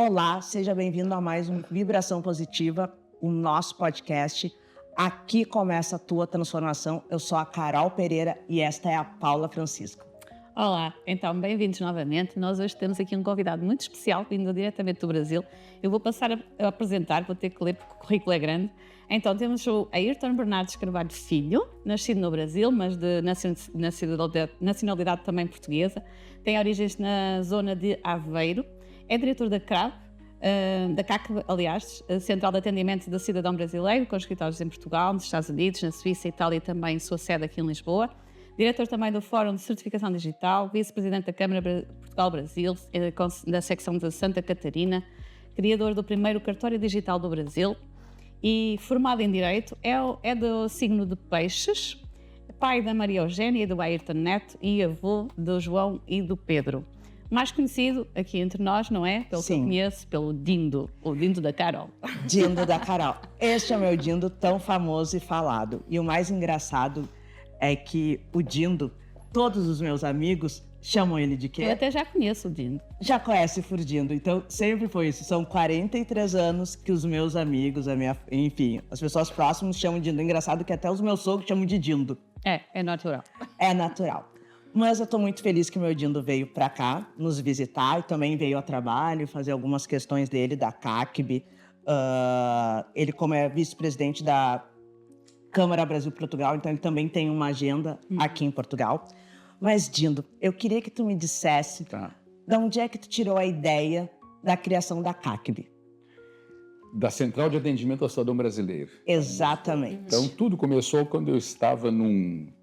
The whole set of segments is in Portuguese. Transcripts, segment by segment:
Olá, seja bem-vindo a mais um Vibração Positiva, o nosso podcast. Aqui começa a tua transformação. Eu sou a Carol Pereira e esta é a Paula Francisco. Olá, então bem-vindos novamente. Nós hoje temos aqui um convidado muito especial, vindo diretamente do Brasil. Eu vou passar a apresentar, vou ter que ler porque o currículo é grande. Então temos o Ayrton Bernardes Carvalho Filho, nascido no Brasil, mas de nacionalidade também portuguesa. Tem origens na zona de Aveiro. É diretor da CRAB, da CAC, aliás, Central de Atendimento do Cidadão Brasileiro, com escritórios em Portugal, nos Estados Unidos, na Suíça, Itália e também sua sede aqui em Lisboa. Diretor também do Fórum de Certificação Digital, vice-presidente da Câmara Portugal-Brasil, da secção de Santa Catarina, criador do primeiro cartório digital do Brasil e formado em Direito, é do signo de Peixes, pai da Maria Eugénia e do Ayrton Neto e avô do João e do Pedro. Mais conhecido aqui entre nós, não é? Pelo que eu conheço, pelo Dindo, o Dindo da Carol. Dindo da Carol. Este é o meu Dindo tão famoso e falado. E o mais engraçado é que o Dindo, todos os meus amigos chamam ele de quê? Eu até já conheço o Dindo. Já conhece por Dindo, então sempre foi isso. São 43 anos que os meus amigos, enfim, as pessoas próximas chamam de Dindo. Engraçado que até os meus sogros chamam de Dindo. É natural. É natural. Mas eu estou muito feliz que o meu Dindo veio para cá nos visitar e também veio a trabalho, fazer algumas questões dele, da CACB. Ele, como é vice-presidente da Câmara Brasil-Portugal, então ele também tem uma agenda aqui em Portugal. Mas, Dindo, eu queria que tu me dissesse de onde é que tu tirou a ideia da criação da CACB. Da Central de Atendimento ao Cidadão Brasileiro. Exatamente. Então, tudo começou quando eu estava num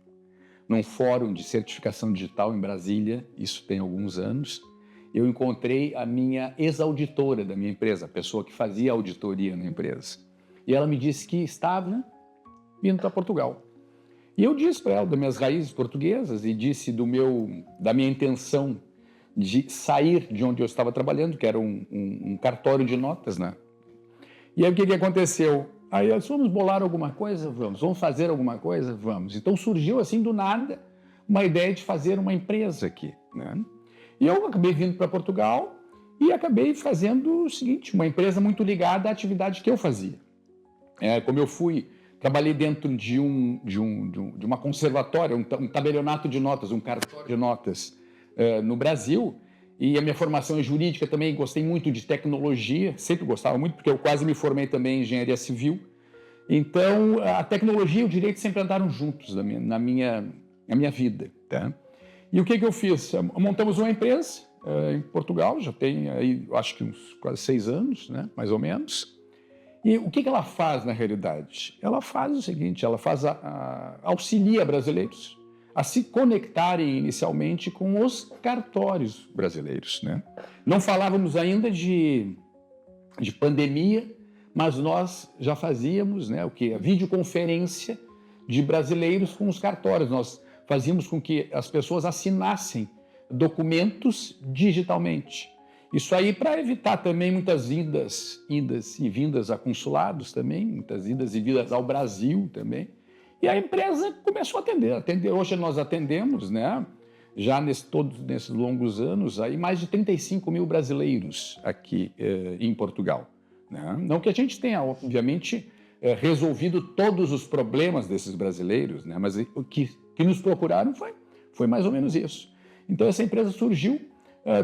fórum de certificação digital em Brasília, isso tem alguns anos. Eu encontrei a minha ex-auditora da minha empresa, a pessoa que fazia auditoria na empresa. E ela me disse que estava vindo para Portugal. E eu disse para ela das minhas raízes portuguesas e disse da minha intenção de sair de onde eu estava trabalhando, que era um cartório de notas, né? E aí o que aconteceu? Aí nós vamos bolar alguma coisa? Vamos fazer alguma coisa? Vamos. Então surgiu assim do nada uma ideia de fazer uma empresa aqui, né? E eu acabei vindo para Portugal e acabei fazendo o seguinte, uma empresa muito ligada à atividade que eu fazia. Como eu trabalhei dentro de uma conservatória, um tabelionato de notas, um cartório de notas no Brasil, e a minha formação é jurídica também, gostei muito de tecnologia, sempre gostava muito, porque eu quase me formei também em engenharia civil. Então, a tecnologia e o direito sempre andaram juntos na minha vida. Tá? E o que eu fiz? Montamos uma empresa em Portugal, já tem aí, acho que uns quase 6 anos, né? Mais ou menos. E o que ela faz, na realidade? Ela faz o seguinte, ela auxilia brasileiros a se conectarem inicialmente com os cartórios brasileiros, né? Não falávamos ainda de pandemia, mas nós já fazíamos, né, a videoconferência de brasileiros com os cartórios. Nós fazíamos com que as pessoas assinassem documentos digitalmente. Isso aí para evitar também muitas idas e vindas a consulados também, muitas idas e vindas ao Brasil também. E a empresa começou a atender. Hoje nós atendemos, né, já todos nesses longos anos, aí mais de 35 mil brasileiros aqui em Portugal. Né? Não que a gente tenha, obviamente, resolvido todos os problemas desses brasileiros, né, mas o que nos procuraram foi mais ou menos isso. Então essa empresa surgiu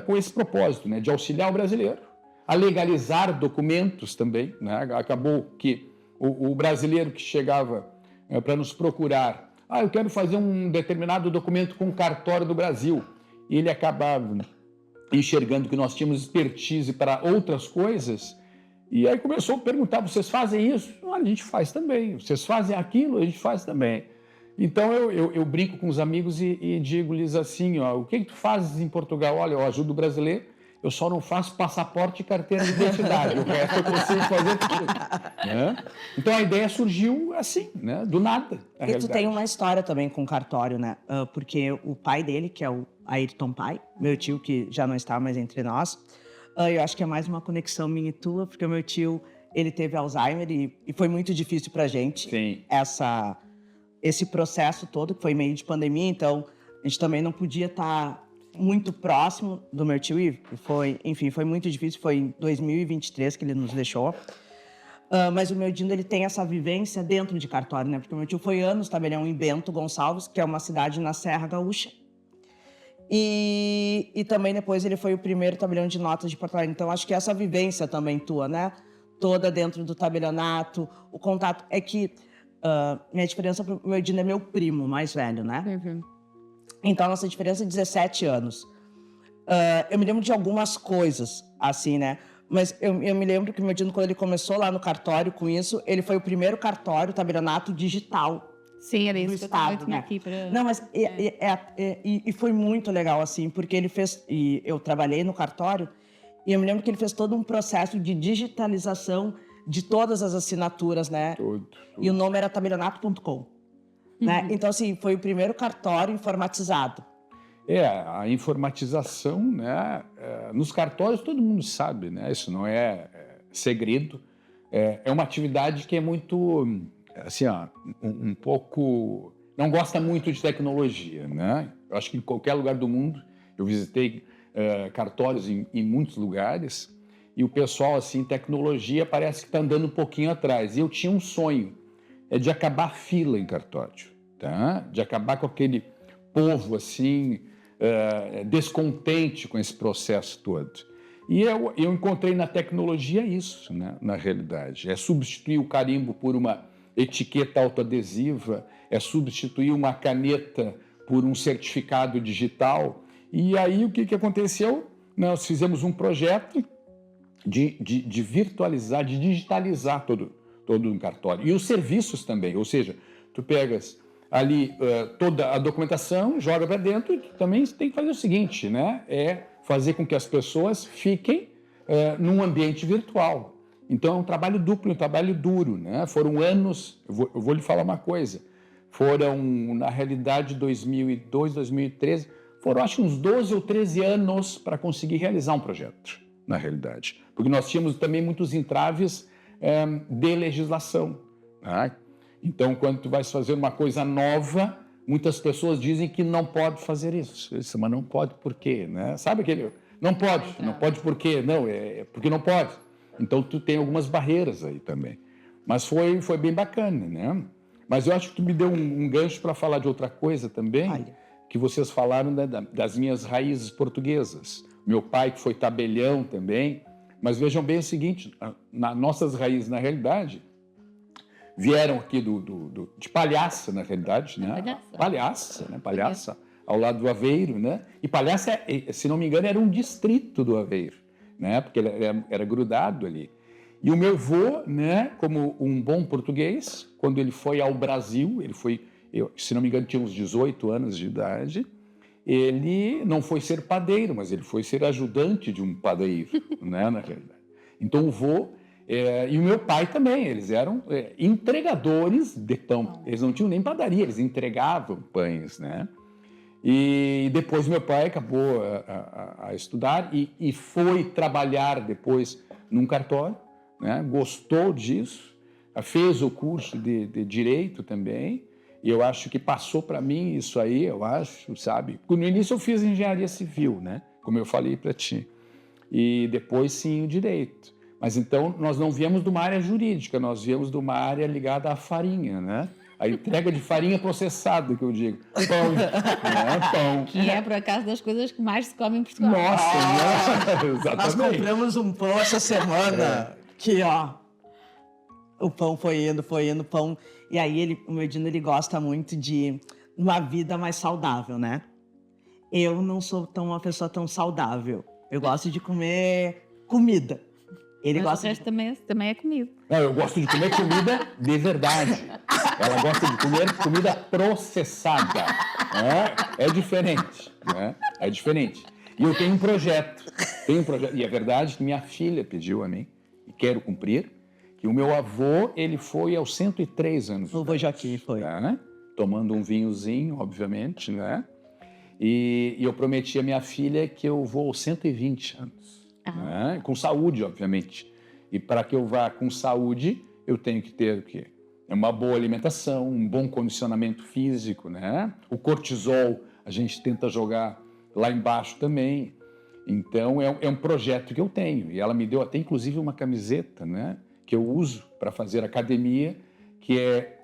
com esse propósito, né, de auxiliar o brasileiro a legalizar documentos também, né? Acabou que o brasileiro que chegava para nos procurar, eu quero fazer um determinado documento com o cartório do Brasil, e ele acabava enxergando que nós tínhamos expertise para outras coisas, e aí começou a perguntar, vocês fazem isso? Olha, a gente faz também. Vocês fazem aquilo? A gente faz também. Então eu brinco com os amigos e digo-lhes assim, o que tu fazes em Portugal? Olha, eu ajudo o brasileiro, eu só não faço passaporte e carteira de identidade, o resto eu consigo fazer tudo. Né? Então a ideia surgiu assim, né? Do nada. E tu tem uma história também com o cartório, né? Porque o pai dele, que é o Ayrton Pai, meu tio, que já não está mais entre nós, eu acho que é mais uma conexão minha e tua, porque o meu tio, ele teve Alzheimer e foi muito difícil pra gente. Sim. Esse processo todo, que foi meio de pandemia, então a gente também não podia estar muito próximo do meu tio e foi muito difícil. Foi em 2023 que ele nos deixou. Mas o meu Dindo, ele tem essa vivência dentro de cartório, né? Porque o meu tio foi anos tabelião em Bento Gonçalves, que é uma cidade na Serra Gaúcha. E também depois ele foi o primeiro tabelião de notas de Porto Alegre. Então, acho que essa vivência também tua, né? Toda dentro do tabelionato, o contato. É que minha diferença para o meu Dindo é meu primo mais velho, né? Uhum. Então, a nossa diferença é 17 anos. Eu me lembro de algumas coisas, assim, né? Mas eu me lembro que o meu Dindo, quando ele começou lá no cartório com isso, ele foi o primeiro cartório tabelionato digital. Sim, era Do isso que eu também estado, tinha né? aqui para... Não, mas e foi muito legal, assim, porque ele fez... E eu trabalhei no cartório, e eu me lembro que ele fez todo um processo de digitalização de todas as assinaturas, né? Tudo. E o nome era tabelionato.com. Né? Então, assim, foi o primeiro cartório informatizado. A informatização, né? Nos cartórios todo mundo sabe, né? Isso não é segredo. É uma atividade que é muito, assim, um pouco... Não gosta muito de tecnologia, né? Eu acho que em qualquer lugar do mundo, eu visitei cartórios em muitos lugares, e o pessoal, assim, tecnologia parece que está andando um pouquinho atrás. E eu tinha um sonho, de acabar a fila em cartório, tá? De acabar com aquele povo, assim, descontente com esse processo todo. E eu encontrei na tecnologia isso, né? Na realidade. É substituir o carimbo por uma etiqueta autoadesiva, é substituir uma caneta por um certificado digital. E aí o que aconteceu? Nós fizemos um projeto de virtualizar, de digitalizar todo um cartório. E os serviços também, ou seja, tu pegas ali toda a documentação, joga para dentro, e tu também tem que fazer o seguinte, né? É fazer com que as pessoas fiquem num ambiente virtual. Então é um trabalho duplo, um trabalho duro, né? Foram anos, eu vou lhe falar uma coisa, foram, na realidade, 2002, 2013, foram acho uns 12 ou 13 anos para conseguir realizar um projeto, na realidade. Porque nós tínhamos também muitos entraves de legislação, né? Então, quando tu vais fazer uma coisa nova, muitas pessoas dizem que não pode fazer isso. Eu disse, mas não pode por quê? Né? Sabe aquele... Não pode por quê? Não, é porque não pode. Então, tu tem algumas barreiras aí também. Mas foi bem bacana, né? Mas eu acho que tu me deu um gancho para falar de outra coisa também, que vocês falaram, né, das minhas raízes portuguesas. Meu pai, que foi tabelião também. Mas vejam bem o seguinte, nossas raízes, na realidade, vieram aqui de Palhaça, na realidade, né? Palhaça, ao lado do Aveiro, né? E Palhaça, se não me engano, era um distrito do Aveiro, né? Porque ele era grudado ali. E o meu avô, né, como um bom português, quando ele foi ao Brasil, se não me engano, tinha uns 18 anos de idade, ele não foi ser padeiro, mas ele foi ser ajudante de um padeiro, né, na realidade. Então, o vô e o meu pai também, eles eram entregadores de pão. Eles não tinham nem padaria, eles entregavam pães, né? E depois meu pai acabou a estudar e foi trabalhar depois num cartório, né? Gostou disso, fez o curso de Direito também, e eu acho que passou para mim isso aí, eu acho, sabe? Porque no início eu fiz Engenharia Civil, né? Como eu falei para ti. E depois, sim, o Direito. Mas então nós não viemos de uma área jurídica, nós viemos de uma área ligada à farinha, né? A entrega de farinha processada, que eu digo. Pão, né? Pão. Que é, por acaso, das coisas que mais se come em Portugal. Nossa, né? Exatamente. Nós compramos um pão essa semana, que, o pão foi indo, pão. E aí, o meu Dino, ele gosta muito de uma vida mais saudável, né? Eu não sou uma pessoa tão saudável. Eu gosto de comer comida. Ele Mas gosta o resto também é comido. Não, eu gosto de comer comida de verdade. Ela gosta de comer comida processada. Né? É diferente. Né? É diferente. E eu tenho um projeto. E é verdade que minha filha pediu a mim, e quero cumprir, que o meu avô, ele foi aos 103 anos. O avô Joaquim foi. Né? Tomando um vinhozinho, obviamente, né? E eu prometi à minha filha que eu vou aos 120 anos. Né? Com saúde, obviamente. E para que eu vá com saúde, eu tenho que ter o quê? Uma boa alimentação, um bom condicionamento físico, né? O cortisol, a gente tenta jogar lá embaixo também. Então, é um projeto que eu tenho. E ela me deu até, inclusive, uma camiseta, né, que eu uso para fazer academia, que é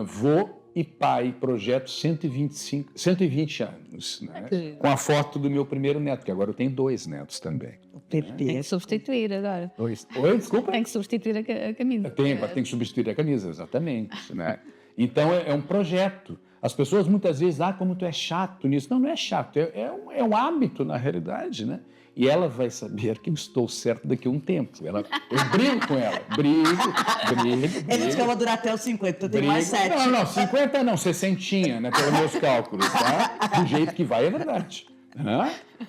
Vô e Pai, projeto 120 anos, né? Com a foto do meu primeiro neto, que agora eu tenho 2 netos também. O PP. Tem que substituir agora. Oi, desculpa? Tem que substituir a camisa. Tem que substituir a camisa, exatamente. Né? Então, é um projeto. As pessoas muitas vezes, como tu é chato nisso. Não, não é chato, é um hábito, na realidade, né? E ela vai saber que eu estou certo daqui a um tempo. Eu brigo com ela, brigo. Ele disse que eu vou durar até os 50, eu tenho mais 7. Não, 50 não, 60, né, pelos meus cálculos, tá? Do jeito que vai, é verdade.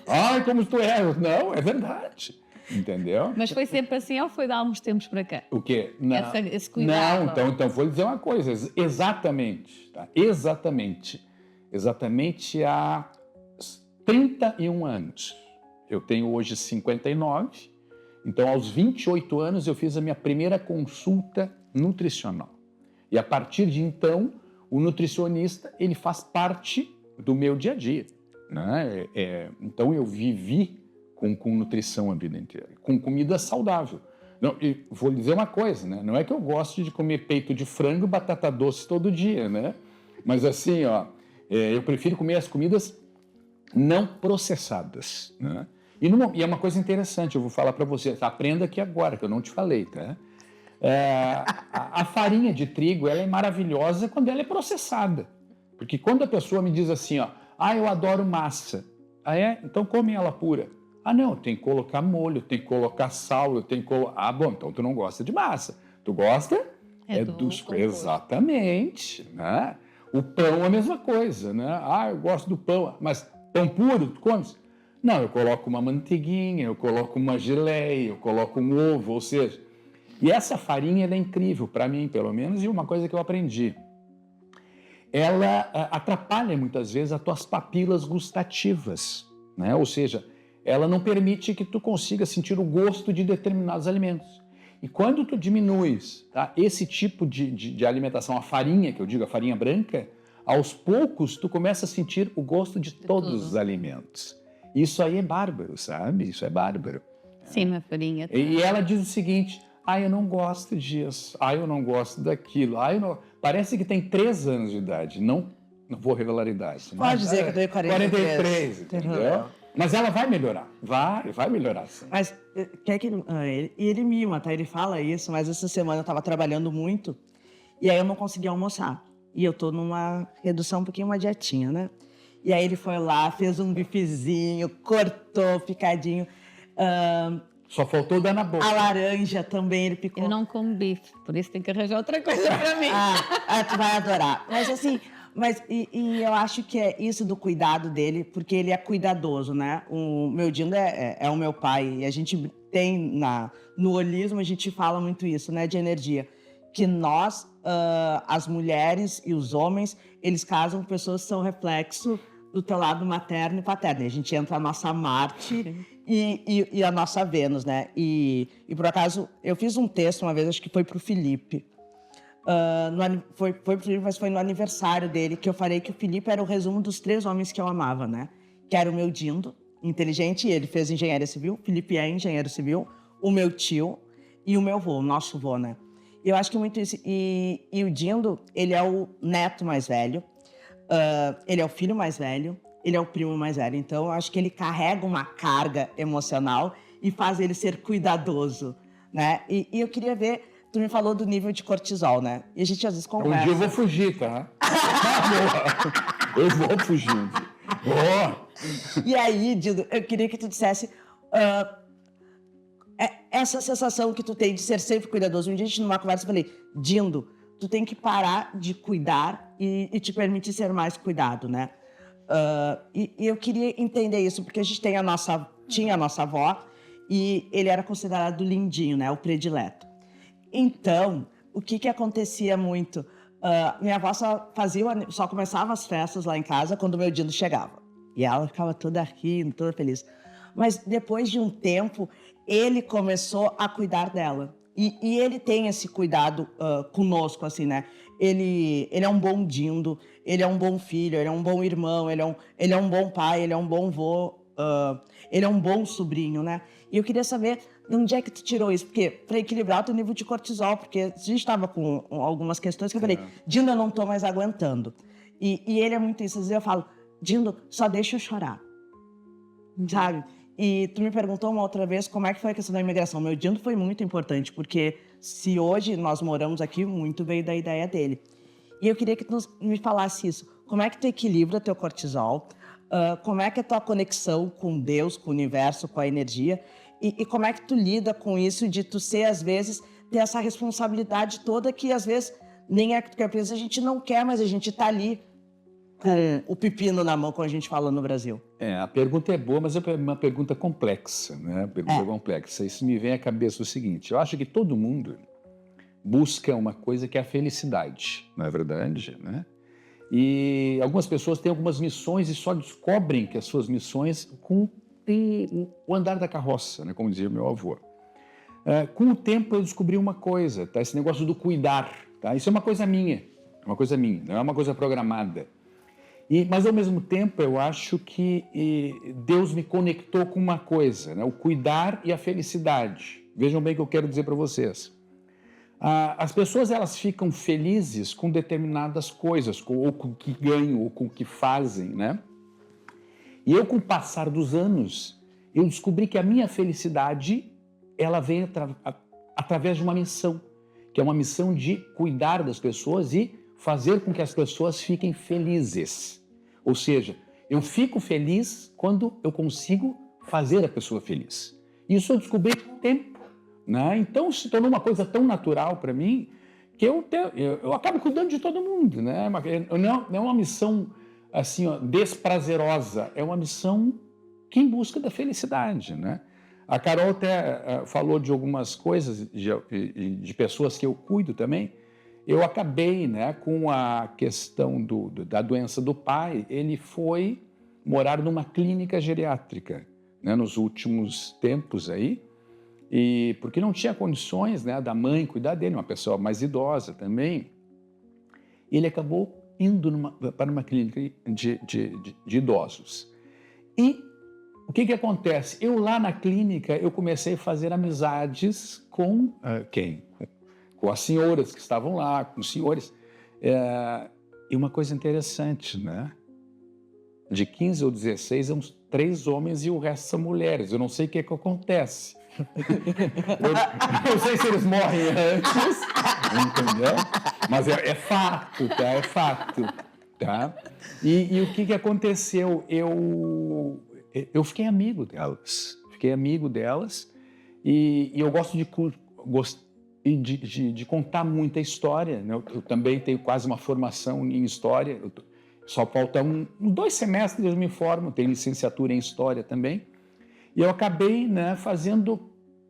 Ai, como tu é. Não, é verdade. Entendeu? Mas foi sempre assim ou foi de há uns tempos para cá? O quê? Não, esse cuidado. Não, então vou lhe dizer uma coisa. Exatamente, tá? Exatamente há 31 anos. Eu tenho hoje 59, então aos 28 anos eu fiz a minha primeira consulta nutricional. E a partir de então, o nutricionista, ele faz parte do meu dia a dia, né? Então eu vivi com nutrição a vida inteira, com comida saudável. Não, e vou lhe dizer uma coisa, né? Não é que eu goste de comer peito de frango e batata doce todo dia, né? Mas assim, eu prefiro comer as comidas não processadas, né? E é uma coisa interessante, eu vou falar para você, aprenda aqui agora, que eu não te falei, tá? A farinha de trigo, ela é maravilhosa quando ela é processada. Porque quando a pessoa me diz assim, eu adoro massa. Então come ela pura. Não, tem que colocar molho, tem que colocar sal, eu tenho que colocar... bom, então tu não gosta de massa. Tu gosta? Dos... Exatamente, né? O pão é a mesma coisa, né? Eu gosto do pão, mas pão puro, tu comes? Não, eu coloco uma manteiguinha, eu coloco uma geleia, eu coloco um ovo, ou seja... E essa farinha, ela é incrível, para mim, pelo menos, e uma coisa que eu aprendi. Ela atrapalha, muitas vezes, as tuas papilas gustativas, né? Ou seja, ela não permite que tu consiga sentir o gosto de determinados alimentos. E quando tu diminuis, tá, esse tipo de alimentação, a farinha, que eu digo, a farinha branca, aos poucos tu começa a sentir o gosto de todos os alimentos. Isso aí é bárbaro, sabe? Isso é bárbaro. Sim, a farinha. Tá. E ela diz o seguinte, eu não gosto disso, eu não gosto daquilo, Parece que tem 3 anos de idade, não vou revelar a idade. Pode dizer que eu tenho 43, entendeu? Mas ela vai melhorar, vai melhorar sim. Mas quer que ele mima, tá? Ele fala isso, mas essa semana eu estava trabalhando muito e aí eu não conseguia almoçar. E eu tô numa redução, um pouquinho, uma dietinha, né? E aí ele foi lá, fez um bifezinho, cortou picadinho. Só faltou dar na boca. A laranja também ele picou. Eu não como bife, por isso tem que arranjar outra coisa para mim. Tu vai adorar. Mas assim... E eu acho que é isso do cuidado dele, porque ele é cuidadoso, né? O meu Dindo é o meu pai, e a gente tem, no holismo, a gente fala muito isso, né? De energia. Que nós, as mulheres e os homens, eles casam com pessoas que são reflexo do teu lado materno e paterno. E a gente entra a nossa Marte e a nossa Vênus, né? E por acaso, eu fiz um texto uma vez, acho que foi para o Felipe, mas foi no aniversário dele que eu falei que o Felipe era o resumo dos 3 homens que eu amava, né? Que era o meu Dindo, inteligente, ele fez engenharia civil, o Felipe é engenheiro civil, o meu tio e o meu vô, o nosso vô, né? Eu acho que muito isso. E o Dindo, ele é o neto mais velho, ele é o filho mais velho, ele é o primo mais velho. Então, eu acho que ele carrega uma carga emocional e faz ele ser cuidadoso, né? E eu queria ver... Tu me falou do nível de cortisol, né? E a gente às vezes conversa. Um dia eu vou fugir, tá? Eu vou fugindo. E aí, Dindo, eu queria que tu dissesse essa sensação que tu tem de ser sempre cuidadoso. Um dia a gente numa conversa eu falei, Dindo, tu tem que parar de cuidar e te permitir ser mais cuidado, né? E eu queria entender isso, porque a gente tinha a nossa avó e ele era considerado lindinho, né? O predileto. Então, o que acontecia muito? Minha avó só começava as festas lá em casa quando o meu Dindo chegava. E ela ficava toda rindo, toda feliz. Mas depois de um tempo, ele começou a cuidar dela. E ele tem esse cuidado conosco, assim, né? ele é um bom dindo, ele é um bom filho, ele é um bom irmão, ele é um bom pai, ele é um bom vô, ele é um bom sobrinho, né? E eu queria saber de onde é que tu tirou isso, porque para equilibrar o teu nível de cortisol, porque a gente estava com algumas questões que eu falei, Dindo, eu não estou mais aguentando. E ele é muito isso, às vezes eu falo, Dindo, só deixa eu chorar, sabe? E tu me perguntou uma outra vez como é que foi a questão da imigração. Meu Dindo foi muito importante, porque se hoje nós moramos aqui, muito veio da ideia dele. E eu queria que tu me falasse isso. Como é que tu equilibra teu cortisol? Como é que é a tua conexão com Deus, com o universo, com a energia? E como é que tu lida com isso de tu ser, às vezes, ter essa responsabilidade toda que, às vezes, nem é que tu quer, a gente não quer, mas a gente tá ali com o pepino na mão, como a gente fala no Brasil. A pergunta é boa, mas é uma pergunta complexa, né? Complexa. Isso me vem à cabeça o seguinte, eu acho que todo mundo busca uma coisa que é a felicidade, não é verdade, né? E algumas pessoas têm algumas missões e só descobrem que as suas missões com o andar da carroça, né? Como dizia meu avô. Com o tempo eu descobri uma coisa, tá? Esse negócio do cuidar, tá? Isso é uma coisa minha, não é uma coisa programada. Mas, ao mesmo tempo, eu acho que Deus me conectou com uma coisa, né? O cuidar e a felicidade. Vejam bem o que eu quero dizer para vocês. As pessoas, elas ficam felizes com determinadas coisas, ou com o que ganham, ou com o que fazem, né? E eu, com o passar dos anos, eu descobri que a minha felicidade, ela vem através de uma missão, que é uma missão de cuidar das pessoas e fazer com que as pessoas fiquem felizes. Ou seja, eu fico feliz quando eu consigo fazer a pessoa feliz. Isso eu descobri com o tempo, né? Então se tornou uma coisa tão natural para mim que eu acabo cuidando de todo mundo, né? Não é uma missão assim, desprazerosa, é uma missão que em busca da felicidade, né? A Carol até falou de algumas coisas, de pessoas que eu cuido também. Eu acabei, né, com a questão da doença do pai. Ele foi morar numa clínica geriátrica, né, nos últimos tempos aí, porque não tinha condições, né, da mãe cuidar dele, uma pessoa mais idosa também. Ele acabou indo para uma clínica de idosos. E o que acontece? Eu lá na clínica, eu comecei a fazer amizades com quem? Com as senhoras que estavam lá, com os senhores. E uma coisa interessante, né? De 15 ou 16, uns 3 homens e o resto são mulheres. Eu não sei o que acontece. Eu não sei se eles morrem antes, entendeu? Mas é fato, tá? É fato, tá? E o que aconteceu? Eu fiquei amigo delas. E eu gosto de contar muita história, né? Eu também tenho quase uma formação em história, só faltam 2 semestres eu me formo, tenho licenciatura em história também, e eu acabei, né,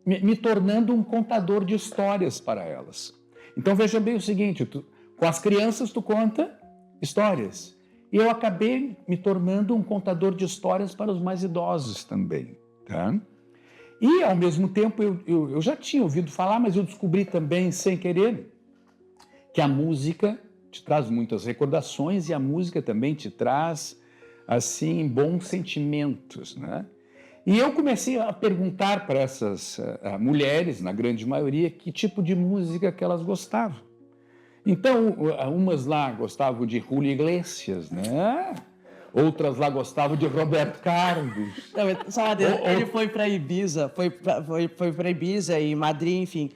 me tornando um contador de histórias para elas. Então veja bem o seguinte, com as crianças tu conta histórias, e eu acabei me tornando um contador de histórias para os mais idosos também, tá? E, ao mesmo tempo, eu já tinha ouvido falar, mas eu descobri também, sem querer, que a música te traz muitas recordações e a música também te traz, assim, bons sentimentos, né? E eu comecei a perguntar para essas mulheres, na grande maioria, que tipo de música que elas gostavam. Então, umas lá gostavam de Julio Iglesias, né? Outras lá gostavam de Roberto Carlos. Não, só ele foi para Ibiza, foi para Ibiza e Madrid, enfim.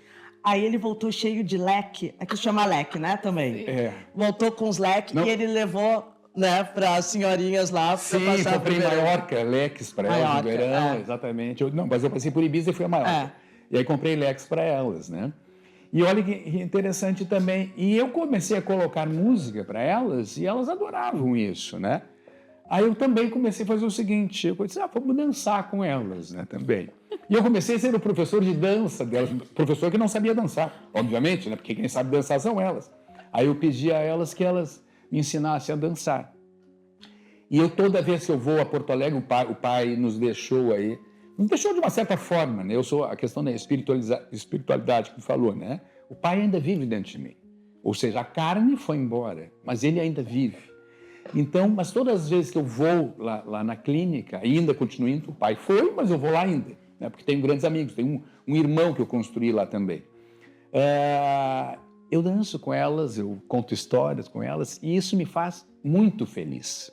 Aí ele voltou cheio de leque, aqui chama leque, né, também? Voltou com os leques e ele levou, né, para as senhorinhas lá. Sim, comprei em Maiorca, leques para elas no verão, exatamente. Mas eu passei por Ibiza e fui a Maiorca. E aí comprei leques para elas, né? E olha que interessante também. E eu comecei a colocar música para elas e elas adoravam isso, né? Aí eu também comecei a fazer o seguinte, eu disse, vamos dançar com elas, né, também. E eu comecei a ser o professor de dança delas, professor que não sabia dançar, obviamente, né, porque quem sabe dançar são elas. Aí eu pedi a elas que elas me ensinassem a dançar. E eu, toda vez que eu vou a Porto Alegre, o pai nos deixou aí, nos deixou de uma certa forma, né, eu sou a questão da espiritualidade que falou, né, o pai ainda vive dentro de mim. Ou seja, a carne foi embora, mas ele ainda vive. Então, mas todas as vezes que eu vou lá na clínica, ainda continuo indo, o pai foi, mas eu vou lá ainda, né? Porque tenho grandes amigos, tenho um irmão que eu construí lá também. Eu danço com elas, eu conto histórias com elas, e isso me faz muito feliz.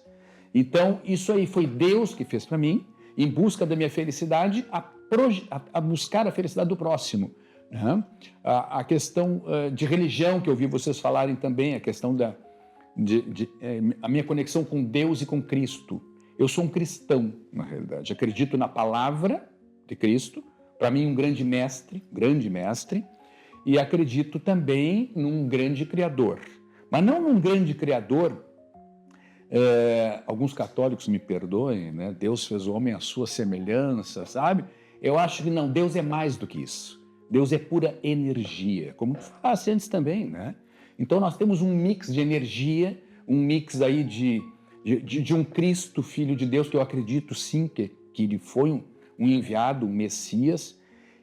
Então, isso aí foi Deus que fez para mim, em busca da minha felicidade, a buscar a felicidade do próximo. Né? A questão de religião, que eu ouvi vocês falarem também, a questão a minha conexão com Deus e com Cristo. Eu sou um cristão, na realidade. Acredito na palavra de Cristo, para mim um grande mestre, e acredito também num grande Criador. Mas não num grande Criador, alguns católicos me perdoem, né? Deus fez o homem à sua semelhança, sabe? Eu acho que não, Deus é mais do que isso. Deus é pura energia, como tu falaste antes também, né? Então nós temos um mix de energia, um mix aí de um Cristo, Filho de Deus, que eu acredito sim que ele foi um enviado, um Messias.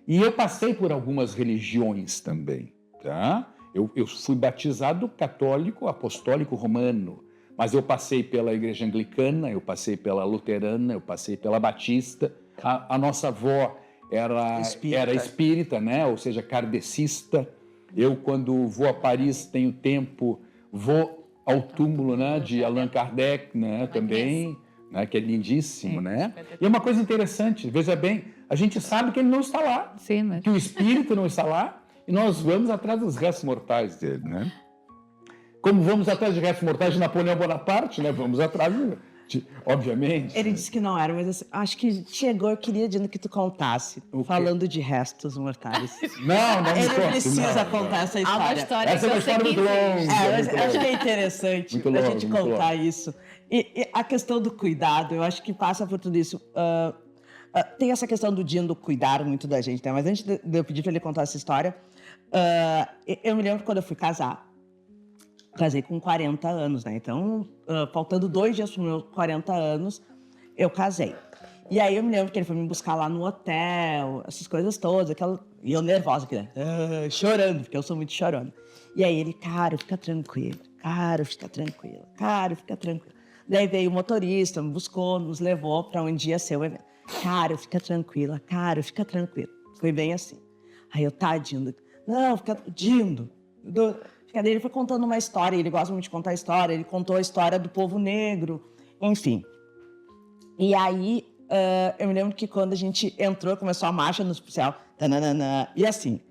E eu passei por algumas religiões também, tá? Eu fui batizado católico, apostólico romano, mas eu passei pela igreja anglicana, eu passei pela luterana, eu passei pela batista. A nossa avó era espírita, né? Ou seja, kardecista. Eu, quando vou a Paris, tenho tempo, vou ao túmulo, né, de Allan Kardec, né, também, né, que é lindíssimo, né? E é uma coisa interessante, veja bem, a gente sabe que ele não está lá, Sim, mas... que o espírito não está lá, e nós vamos atrás dos restos mortais dele, né? Como vamos atrás de restos mortais de Napoleão Bonaparte, né? Vamos atrás obviamente. Ele disse que não era, mas assim, acho que chegou, eu queria dizendo que tu contasse, falando de restos mortais. Não Ele conto, precisa não. contar essa Há uma história. história Essa é uma história muito longa. Mas acho que é interessante Muito a longo, gente muito contar longo. isso. E a questão do cuidado, eu acho que passa por tudo isso. Tem essa questão do Dino cuidar muito da gente, né? Mas antes de eu pedir para ele contar essa história, eu me lembro quando eu fui casar. Casei com 40 anos, né? Então, faltando 2 dias para os meus 40 anos, eu casei. E aí eu me lembro que ele foi me buscar lá no hotel, essas coisas todas, e eu nervosa, chorando, porque eu sou muito chorona. E aí ele, cara, fica tranquilo, cara, fica tranquilo. Daí veio o motorista, me buscou, nos levou para onde ia ser o evento. Cara, fica tranquila, Foi bem assim. Aí eu, tadinho, não, fica Dindo. Ele foi contando uma história, ele gosta muito de contar história, ele contou a história do povo negro, enfim. E aí, eu me lembro que quando a gente entrou, começou a marcha no especial, tananana, e assim,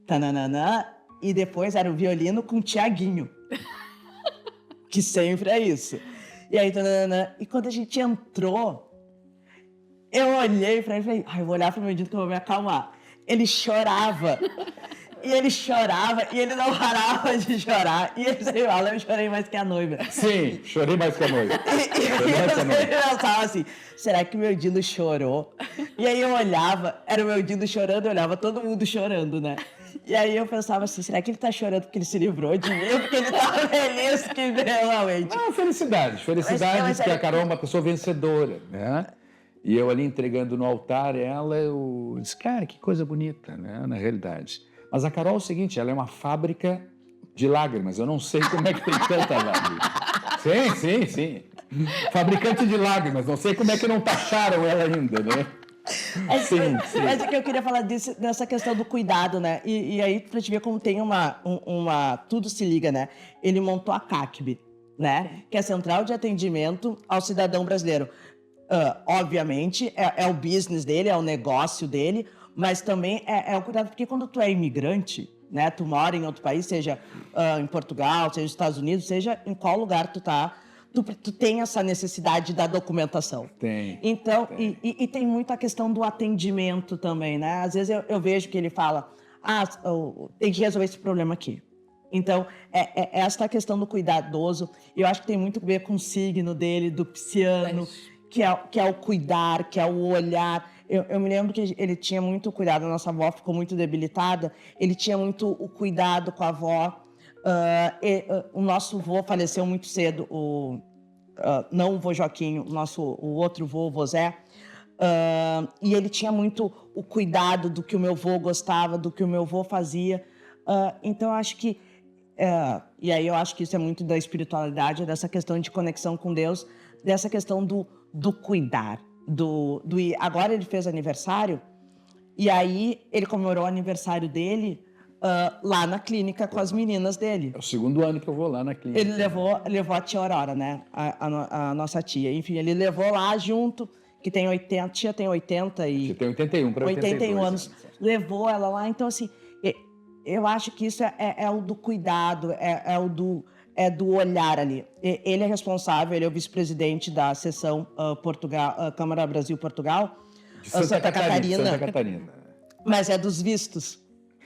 tananana, e depois era o violino com o Tiaguinho, que sempre é isso. E aí, tananana, e quando a gente entrou, eu olhei pra ele e falei, eu vou olhar pro meu dito que eu vou me acalmar. Ele chorava. E ele chorava, e ele não parava de chorar. E ele sempre fala, eu chorei mais que a noiva. Sim, chorei mais que a noiva. Eu pensava assim, será que o meu Dino chorou? E aí eu olhava, era o meu Dino chorando, eu olhava todo mundo chorando, né? E aí eu pensava assim, será que ele tá chorando porque ele se livrou de mim? Porque ele tá feliz que realmente... Não, felicidade, porque a Carol é uma pessoa vencedora, né? E eu ali entregando no altar ela, eu disse, cara, que coisa bonita, né? Na realidade. Mas a Carol é o seguinte, ela é uma fábrica de lágrimas. Eu não sei como é que tem tanta lágrima. Sim. Fabricante de lágrimas. Não sei como é que não taxaram ela ainda, né? Sim. Mas é que eu queria falar dessa questão do cuidado, né? E aí, pra te ver como tem tudo se liga, né? Ele montou a CACB, né? Que é a Central de Atendimento ao Cidadão Brasileiro. Obviamente, é o business dele, é o negócio dele, mas também é o cuidado, porque quando tu é imigrante, né, tu mora em outro país, seja em Portugal, seja nos Estados Unidos, seja em qual lugar tu tá, tu tem essa necessidade da documentação. Tem. Então, e tem muito a questão do atendimento também, né? Às vezes eu vejo que ele fala, tem que resolver esse problema aqui. Então, essa questão do cuidadoso, eu acho que tem muito a ver com o signo dele, do pisciano, que é o cuidar, que é o olhar. Eu me lembro que ele tinha muito cuidado, a nossa avó ficou muito debilitada, ele tinha muito o cuidado com a avó. O nosso vô faleceu muito cedo, não o vô Joaquim, o outro vô, o vô Zé, e ele tinha muito o cuidado do que o meu vô gostava, do que o meu vô fazia. Então, eu acho que E aí eu acho que isso é muito da espiritualidade, dessa questão de conexão com Deus, dessa questão do cuidar. Agora ele fez aniversário, e aí ele comemorou o aniversário dele lá na clínica com as meninas dele. É o segundo ano que eu vou lá na clínica. Ele levou a tia Aurora, né? A nossa tia. Enfim, ele levou lá junto, que tem 80, tia tem 80 e... Você tem 81 para 81 anos. Levou ela lá, então assim, eu acho que isso é o do cuidado, é do olhar ali. Ele é responsável, ele é o vice-presidente da seção Câmara Brasil-Portugal, de Santa Catarina. Mas é dos vistos.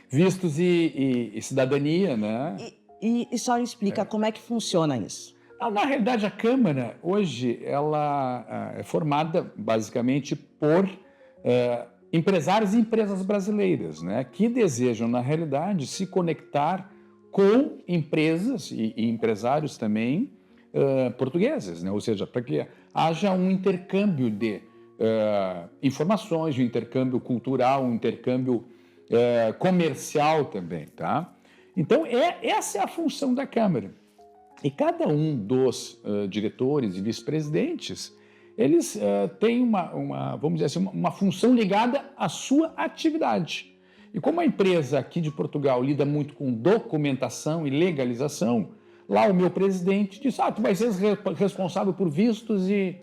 Vistos e cidadania, né? E só explica como é que funciona isso. Na realidade, a Câmara, hoje, ela é formada basicamente por empresários e empresas brasileiras, né? Que desejam, na realidade, se conectar com empresas e empresários também portugueses, né? Ou seja, para que haja um intercâmbio de informações, um intercâmbio cultural, um intercâmbio comercial também, tá? Então, essa é a função da Câmara. E cada um dos diretores e vice-presidentes, eles têm vamos dizer assim, uma função ligada à sua atividade. E como a empresa aqui de Portugal lida muito com documentação e legalização, lá o meu presidente disse, tu vai ser responsável por vistos e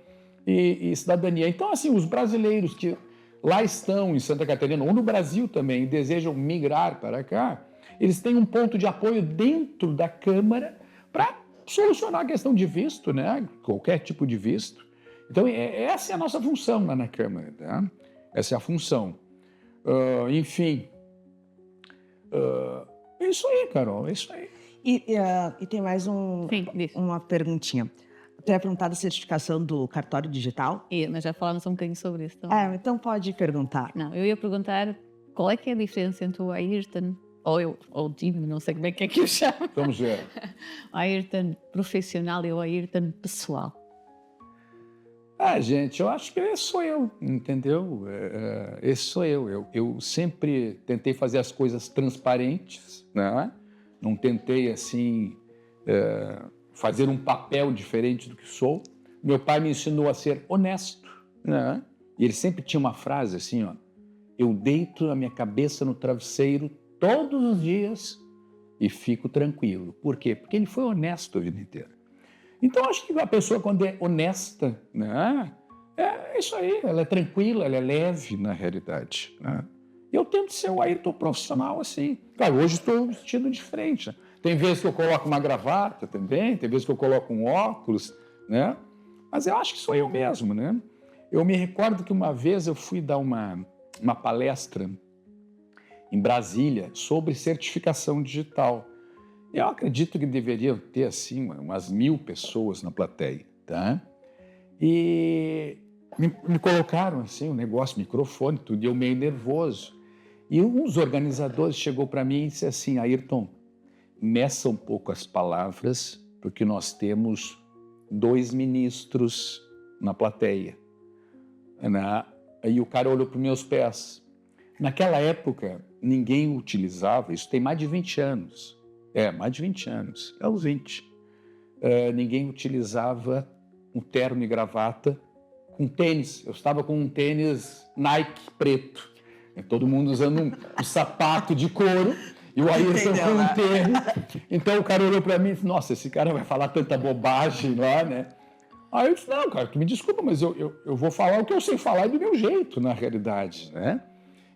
cidadania. Então, assim, os brasileiros que lá estão em Santa Catarina, ou no Brasil também, desejam migrar para cá, eles têm um ponto de apoio dentro da Câmara para solucionar a questão de visto, né? Qualquer tipo de visto. Então, essa é a nossa função lá na Câmara, tá? Essa é a função. Enfim, é isso aí, Carol, é isso aí. E tem mais Sim, uma perguntinha. Tu ia perguntar da certificação do cartório digital? Nós já falamos um bocadinho sobre isso. Então... então pode perguntar. Não, eu ia perguntar qual é que é a diferença entre o Ayrton, ou o Jim, não sei como é que eu chamo. Vamos ver. O Ayrton profissional e o Ayrton pessoal. Gente, eu acho que esse sou eu, entendeu? Esse sou eu. Eu sempre tentei fazer as coisas transparentes, né? Não tentei, assim, fazer um papel diferente do que sou. Meu pai me ensinou a ser honesto, né? E ele sempre tinha uma frase assim, ó, eu deito a minha cabeça no travesseiro todos os dias e fico tranquilo. Por quê? Porque ele foi honesto a vida inteira. Então, acho que a pessoa, quando é honesta, né, é isso aí, ela é tranquila, ela é leve na realidade. Né? Eu tento ser o Ayrton profissional assim. Claro, hoje estou vestido diferente. Né? Tem vezes que eu coloco uma gravata também, tem vezes que eu coloco um óculos, né? Mas eu acho que sou eu mesmo, né? Eu me recordo que uma vez eu fui dar uma palestra em Brasília sobre certificação digital. Eu acredito que deveriam ter, assim, umas 1000 pessoas na plateia, tá? E me colocaram, assim, um negócio, microfone, tudo, e eu meio nervoso. E um dos organizadores chegou para mim e disse assim, Ayrton, meça um pouco as palavras, porque nós temos 2 ministros na plateia. Aí o cara olhou para os meus pés. Naquela época, ninguém utilizava, isso tem mais de 20 anos. Mais de 20 anos, é os 20. Ninguém utilizava um terno e gravata com tênis. Eu estava com um tênis Nike preto. Todo mundo usando um sapato de couro e o Ayrton com um tênis. Então o cara olhou para mim e disse, nossa, esse cara vai falar tanta bobagem lá, né? Aí eu disse, não, cara, tu me desculpa, mas eu vou falar o que eu sei falar do meu jeito, na realidade, né?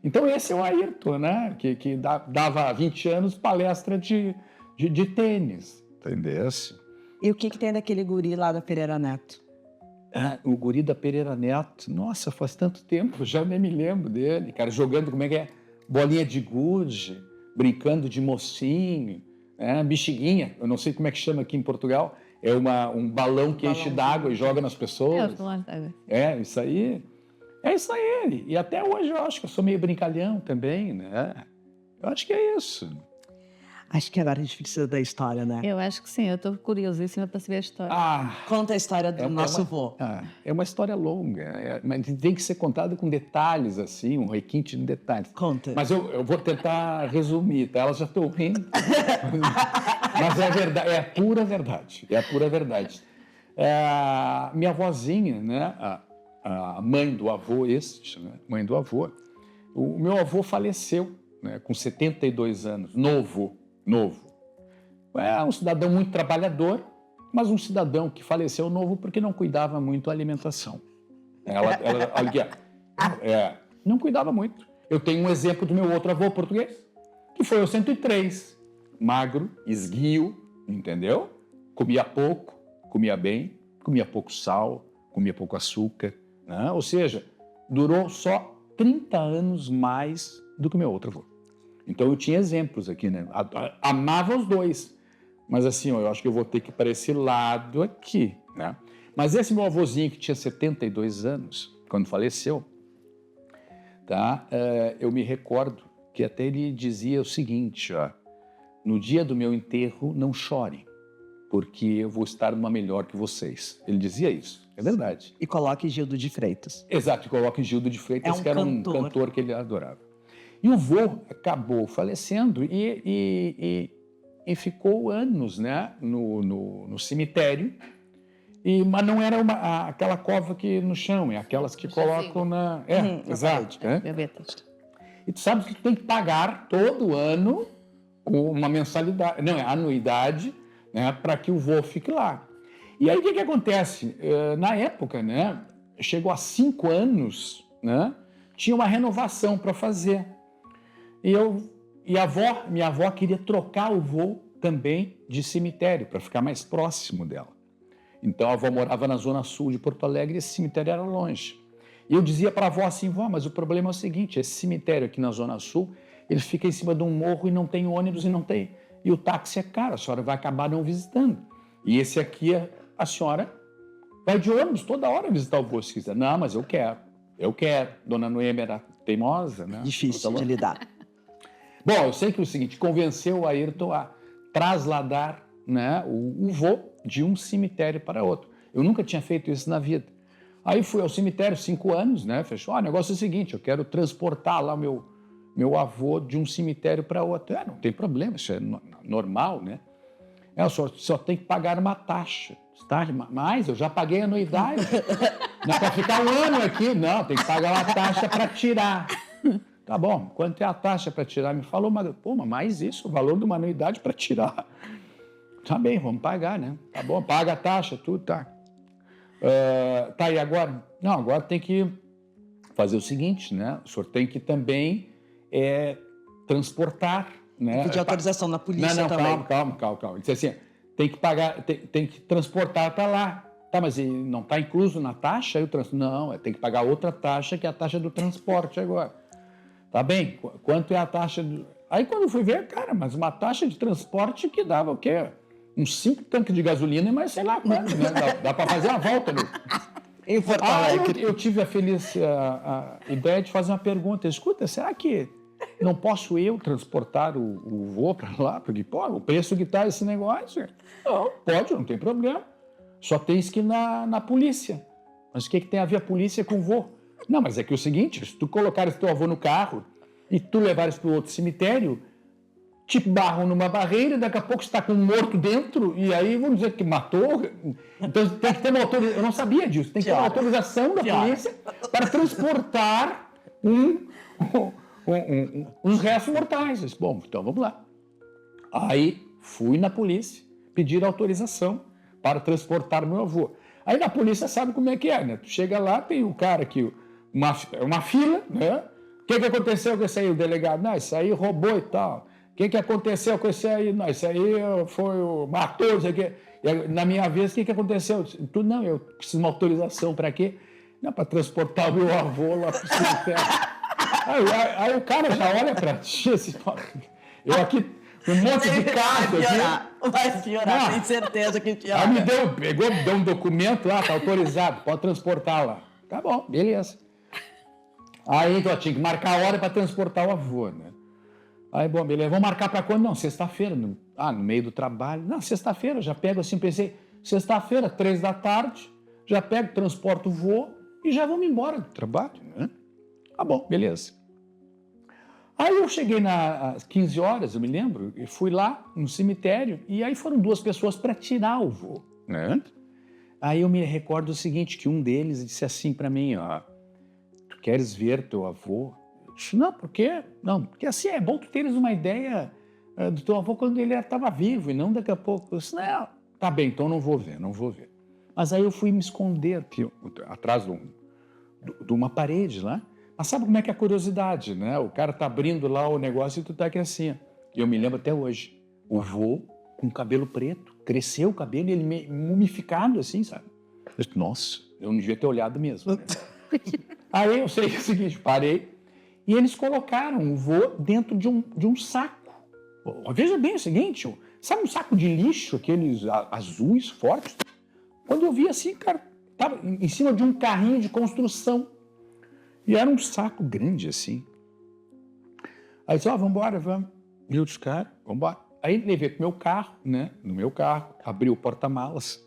Então esse é o Ayrton, né? Que dava há 20 anos palestra de tênis, entendeu? E o que tem daquele guri lá da Pereira Neto? O guri da Pereira Neto, nossa, faz tanto tempo, já nem me lembro dele, cara, jogando, como é que é? Bolinha de gude, brincando de mocinho, bexiguinha, eu não sei como é que chama aqui em Portugal, é um balão que enche d'água e joga nas pessoas. Isso aí. É isso aí. E até hoje eu acho que eu sou meio brincalhão também, né? Eu acho que é isso. Acho que agora a gente precisa da história, né? Eu acho que sim, eu estou curiosíssima para saber a história. Conta a história do nosso vô. É uma história longa, mas tem que ser contada com detalhes, assim, um requinte de detalhes. Conta. Mas eu vou tentar resumir, tá? Elas já estão rindo. Mas é verdade, é a pura verdade. É a pura verdade. Minha avózinha, né? A mãe do avô, né? Mãe do avô, o meu avô faleceu, né? Com 72 anos, novo. É um cidadão muito trabalhador, mas um cidadão que faleceu novo porque não cuidava muito da alimentação. Olha aqui, não cuidava muito. Eu tenho um exemplo do meu outro avô português, que foi aos 103, magro, esguio, entendeu? Comia pouco, comia bem, comia pouco sal, comia pouco açúcar, né? Ou seja, durou só 30 anos mais do que o meu outro avô. Então eu tinha exemplos aqui, né? Amava os dois, mas assim, eu acho que eu vou ter que ir para esse lado aqui, né? Mas esse meu avôzinho que tinha 72 anos, quando faleceu, tá? Eu me recordo que até ele dizia o seguinte, ó, no dia do meu enterro, não chorem, porque eu vou estar numa melhor que vocês. Ele dizia isso, é verdade. E coloque Gildo de Freitas. Exato, e coloque Gildo de Freitas, que era um cantor que ele adorava. E o vô acabou falecendo e ficou anos, né, no cemitério, mas não era aquela cova que no chão, é aquelas que colocam na... exato. E tu sabe que tu tem que pagar todo ano uma mensalidade, não, é anuidade, né, para que o vô fique lá. E aí o que acontece? Na época, né, chegou a 5 anos, né, tinha uma renovação para fazer. Minha avó queria trocar o vô também de cemitério, para ficar mais próximo dela. Então a avó morava na zona sul de Porto Alegre e esse cemitério era longe. E eu dizia para a avó assim, vó, mas o problema é o seguinte, esse cemitério aqui na zona sul, ele fica em cima de um morro e não tem ônibus e o táxi é caro, a senhora vai acabar não visitando. E esse aqui, a senhora vai de ônibus toda hora visitar o vô se quiser. Não, mas eu quero. Dona Noemi era teimosa, né? Difícil de lidar. Bom, eu sei que é o seguinte, convenceu o Ayrton a trasladar, né, o vô de um cemitério para outro. Eu nunca tinha feito isso na vida. Aí fui ao cemitério, 5 anos, né? Fechou. O negócio é o seguinte, eu quero transportar lá meu avô de um cemitério para outro. Não tem problema, isso é normal, né? Só tem que pagar uma taxa. Tá? Mas eu já paguei a anuidade. Não é para ficar um ano aqui. Não, tem que pagar uma taxa para tirar. Tá bom, quanto é a taxa para tirar? Me falou, mas mais isso, o valor de uma anuidade para tirar. Tá bem, vamos pagar, né? Tá bom, paga a taxa, tudo, tá. Tá, e agora? Não, agora tem que fazer o seguinte, né? O senhor tem que também transportar, né? Pedir autorização na polícia também. Calma. Ele disse assim, tem que pagar, tem que transportar para lá. Tá, mas não está incluso na taxa? Não, tem que pagar outra taxa, que é a taxa do transporte agora. Tá bem, quanto é a taxa? Aí quando eu fui ver, cara, mas uma taxa de transporte que dava o quê? Uns 5 tanques de gasolina e mais sei lá quanto, né? Dá para fazer a volta. Em Porto Alegre. Eu tive a feliz ideia de fazer uma pergunta. Escuta, será que não posso eu transportar o vô para lá? Porque, pô, o preço que está esse negócio. Não, pode, não tem problema. Só tens que ir na polícia. Mas o que tem a ver a polícia com o vô? Não, mas é que é o seguinte, se tu colocares teu avô no carro e tu levares para o outro cemitério, te barram numa barreira, daqui a pouco está com um morto dentro, e aí vão dizer que matou. Então tem que ter uma autorização, eu não sabia disso, tem que ter uma autorização da polícia para transportar os restos mortais. Bom, então vamos lá. Aí fui na polícia pedir autorização para transportar o meu avô. Aí na polícia sabe como é que é, né? Tu chega lá, tem um cara que... Uma fila, né? O que aconteceu com esse aí, o delegado? Não, isso aí roubou e tal. O que aconteceu com esse aí? Não, isso aí foi o matou, não sei o quê. E na minha vez, o que aconteceu? Não, eu preciso de uma autorização para quê? Não, para transportar o meu avô lá para o cemitério. Aí o cara já olha para ti, assim, eu aqui, um monte de carta aqui. Vai piorar, tenho certeza que piora. Aí deu um documento lá, tá autorizado, pode transportar lá. Tá bom, beleza. Aí eu tinha que marcar a hora para transportar o avô, né? Aí, bom, beleza, vamos marcar para quando? Não, sexta-feira, no meio do trabalho. Não, sexta-feira, já pego assim, pensei, sexta-feira, 3 da tarde, já pego, transporto o vô e já vamos embora do trabalho, né? Tá bom, beleza. Aí eu cheguei às 15 horas, eu me lembro, e fui lá no cemitério, e aí foram 2 pessoas para tirar o vô, né? Aí eu me recordo o seguinte, que um deles disse assim para mim, ó, tu queres ver teu avô? Eu disse, não, por quê? Não, porque assim, é bom tu teres uma ideia do teu avô quando ele estava vivo, e não daqui a pouco. Eu disse, não, tá bem, então não vou ver. Mas aí eu fui me esconder aqui, atrás de uma parede lá. Mas sabe como é que é a curiosidade, né? O cara tá abrindo lá o negócio e tu tá aqui assim. E eu me lembro até hoje. O vô com cabelo preto, cresceu o cabelo e ele mumificado assim, sabe? Eu disse, nossa, eu não devia ter olhado mesmo. Né? Aí eu sei o seguinte, parei e eles colocaram o vô dentro de um saco. Veja bem o seguinte, sabe um saco de lixo, aqueles azuis fortes? Quando eu vi assim, cara, tava em cima de um carrinho de construção. E era um saco grande, assim. Aí eu disse, vamos embora, vamos. E eu disse, cara, vamos embora. Aí levei pro meu carro, né? No meu carro, abri o porta-malas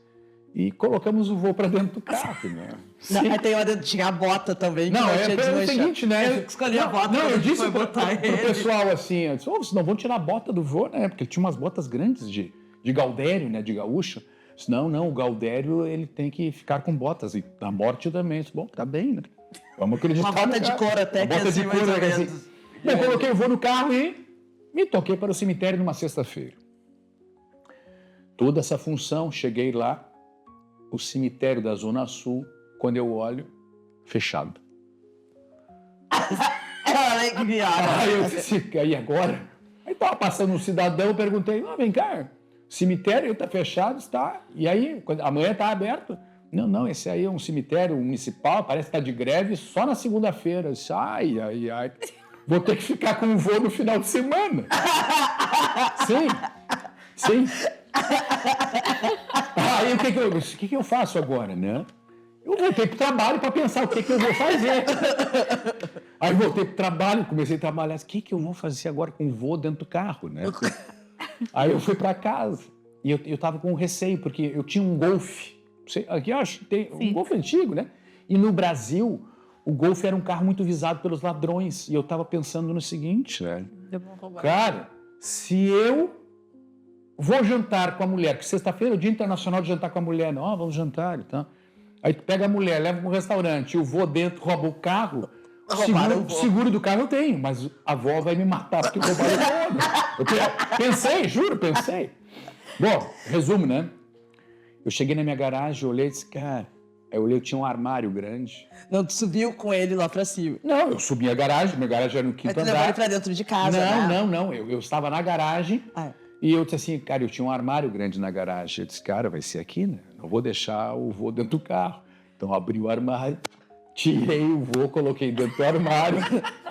e colocamos o vô para dentro do carro, né? Não, aí tem hora de tirar a bota também. Não, é o seguinte, né? Eu escolhi a bota. Não, eu disse pro pessoal assim, eu disse, vocês não vão tirar a bota do vô, né? Porque ele tinha umas botas grandes de Gaudério, né? De gaúcho. Eu disse, não, o Gaudério, ele tem que ficar com botas. E na morte também. Eu disse, bom, tá bem, né? Vamos acreditar. Uma bota de couro até, que assim, mais ou menos. Assim. Eu coloquei o vô no carro e me toquei para o cemitério numa sexta-feira. Toda essa função, cheguei lá, o cemitério da Zona Sul, quando eu olho, fechado. Olha que viagem. Aí eu disse, e agora? Aí estava passando um cidadão, eu perguntei, vem cá, o cemitério está fechado, está? E aí, amanhã está aberto? Não, esse aí é um cemitério municipal, parece que está de greve só na segunda-feira. Ai. Vou ter que ficar com o vô no final de semana. Sim. Aí o que eu faço agora, né? Eu voltei para o trabalho para pensar o que eu vou fazer. Aí voltei para o trabalho, comecei a trabalhar. O que eu vou fazer agora com o vô dentro do carro, né? Aí eu fui para casa e eu estava com receio, porque eu tinha um Golf. Aqui eu acho que tem um Golf antigo, né? E no Brasil, o Golf era um carro muito visado pelos ladrões. E eu estava pensando no seguinte, velho. Cara, se eu vou jantar com a mulher, que sexta-feira é o Dia Internacional de Jantar com a Mulher, não, vamos jantar e tal. Aí tu pega a mulher, leva para um restaurante, e o vô dentro rouba o carro, seguro do carro eu tenho, mas a avó vai me matar porque roubaram o carro. Eu pensei. Bom, resumo, né? Eu cheguei na minha garagem, olhei e disse, cara, eu tinha um armário grande. Não, tu subiu com ele lá pra cima. Não, eu subi a garagem, minha garagem era no quinto andar. Mas tu levou ele pra dentro de casa, Não, eu estava na garagem e eu disse assim, cara, eu tinha um armário grande na garagem. Eu disse, cara, vai ser aqui, né? Não vou deixar o vô dentro do carro. Então, abri o armário, tirei o vô, coloquei dentro do armário,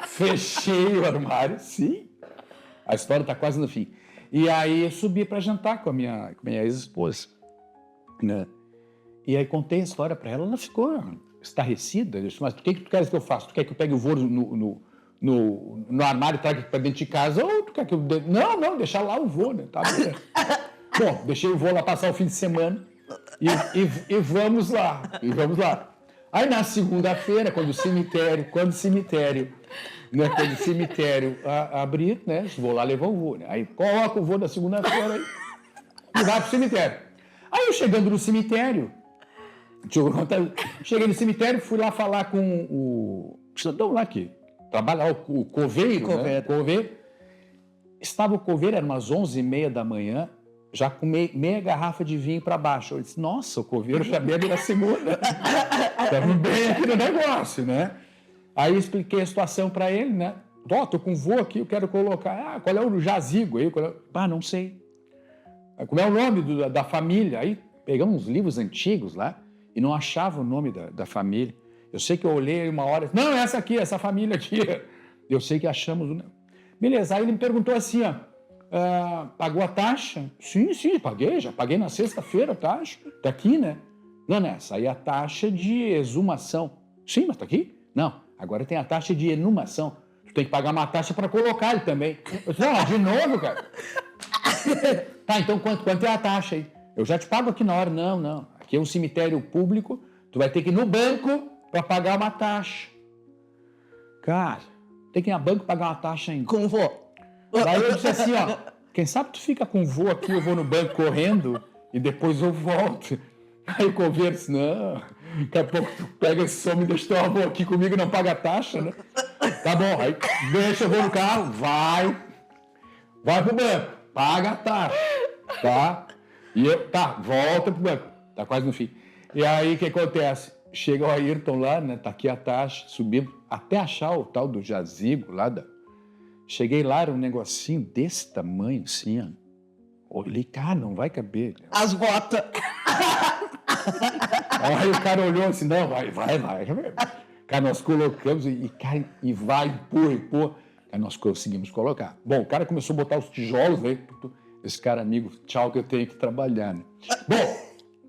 fechei o armário, sim. A história está quase no fim. E aí eu subi para jantar com a minha ex-esposa, né? E aí contei a história para ela, ela ficou estarrecida. Eu disse, mas o que tu queres que eu faça? Tu quer que eu pegue o vô no armário e traga para dentro de casa? Ou tu quer que eu... Não, deixar lá o vô, né? Tá bem. Bom, deixei o vô lá passar o fim de semana e vamos lá. Aí na segunda-feira, quando o cemitério abrir, né? Vou lá levar o vô, né? Aí coloca o vô na segunda-feira e vai pro cemitério. Aí eu chegando no cemitério, cheguei no cemitério, fui lá falar com o cidadão lá que trabalha, o coveiro, né? Coveiro. Estava o coveiro, era umas 11h30 da manhã, já com meia garrafa de vinho para baixo. Eu disse, nossa, o coveiro já bebe na segunda. Estamos bem aqui no negócio, né? Aí eu expliquei a situação para ele, né? Tô com o vô aqui, eu quero colocar... qual é o jazigo aí? Não sei. Como é o nome da família? Aí pegamos uns livros antigos lá e não achava o nome da família. Eu sei que eu olhei uma hora... Não, essa família aqui. Eu sei que achamos... Beleza, aí ele me perguntou assim, pagou a taxa? Sim, paguei, já paguei na sexta-feira a taxa. Tá aqui, né? Não, essa aí é a taxa de exumação. Sim, mas tá aqui? Não, agora tem a taxa de enumação. Tu tem que pagar uma taxa para colocar ele também. Eu disse, não, de novo, cara. Tá, então quanto é a taxa aí? Eu já te pago aqui na hora. Não. Aqui é um cemitério público, tu vai ter que ir no banco para pagar uma taxa. Cara, tem que ir a banco pagar uma taxa ainda. Com o vô. Daí eu disse assim, ó, quem sabe tu fica com o vô aqui, eu vou no banco correndo e depois eu volto. Aí eu converso, não, daqui a pouco tu pega esse som e deixa teu avô aqui comigo e não paga a taxa, né? Tá bom, aí deixa, eu vou no carro, vai pro banco, paga a taxa, tá? E eu, tá, volta pro banco, tá quase no fim. E aí o que acontece? Chega o Ayrton lá, né, tá aqui a taxa, subindo, até achar o tal do jazigo lá Cheguei lá, era um negocinho desse tamanho, assim, ó. Olhei, cara, não vai caber. As botas. Aí o cara olhou assim, não, vai. Cara, nós colocamos cara, e vai, empurra. Aí nós conseguimos colocar. Bom, o cara começou a botar os tijolos, né? Esse cara, amigo, tchau que eu tenho que trabalhar, né? Bom,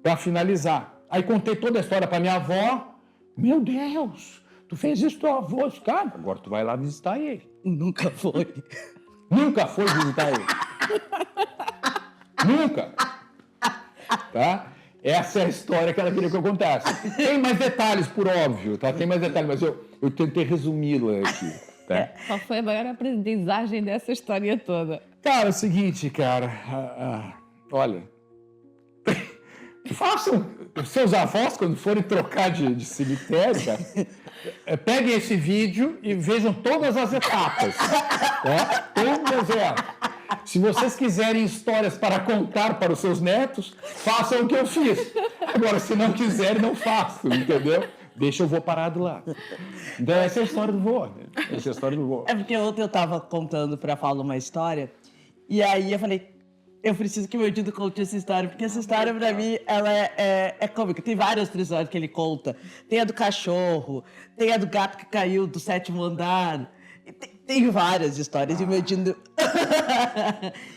para finalizar, aí contei toda a história para minha avó. Meu Deus, tu fez isso pro teu avô, cara, agora tu vai lá visitar ele. Nunca foi. Nunca foi visitar ele. Nunca. Tá? Essa é a história que ela queria que eu contasse. Tem mais detalhes, por óbvio, tá? Tem mais detalhes, mas eu tentei resumi-la aqui, tá? Qual foi a maior aprendizagem dessa história toda? Cara, é o seguinte, cara. Olha, façam seus avós, quando forem trocar de cemitério, cara, peguem esse vídeo e vejam todas as etapas. Tá? Todas elas. Se vocês quiserem histórias para contar para os seus netos, façam o que eu fiz. Agora, se não quiserem, não façam, entendeu? Deixa o vô parado lá. Então, essa é a história do vô. Essa é a história do vô. É porque ontem eu tava contando pra Paulo uma história, e aí eu falei, eu preciso que meu Dindo conte essa história, porque essa história, pra mim, ela é cômica. Tem várias histórias que ele conta. Tem a do cachorro, tem a do gato que caiu do 7º andar. Tem várias histórias, e o meu Dindo...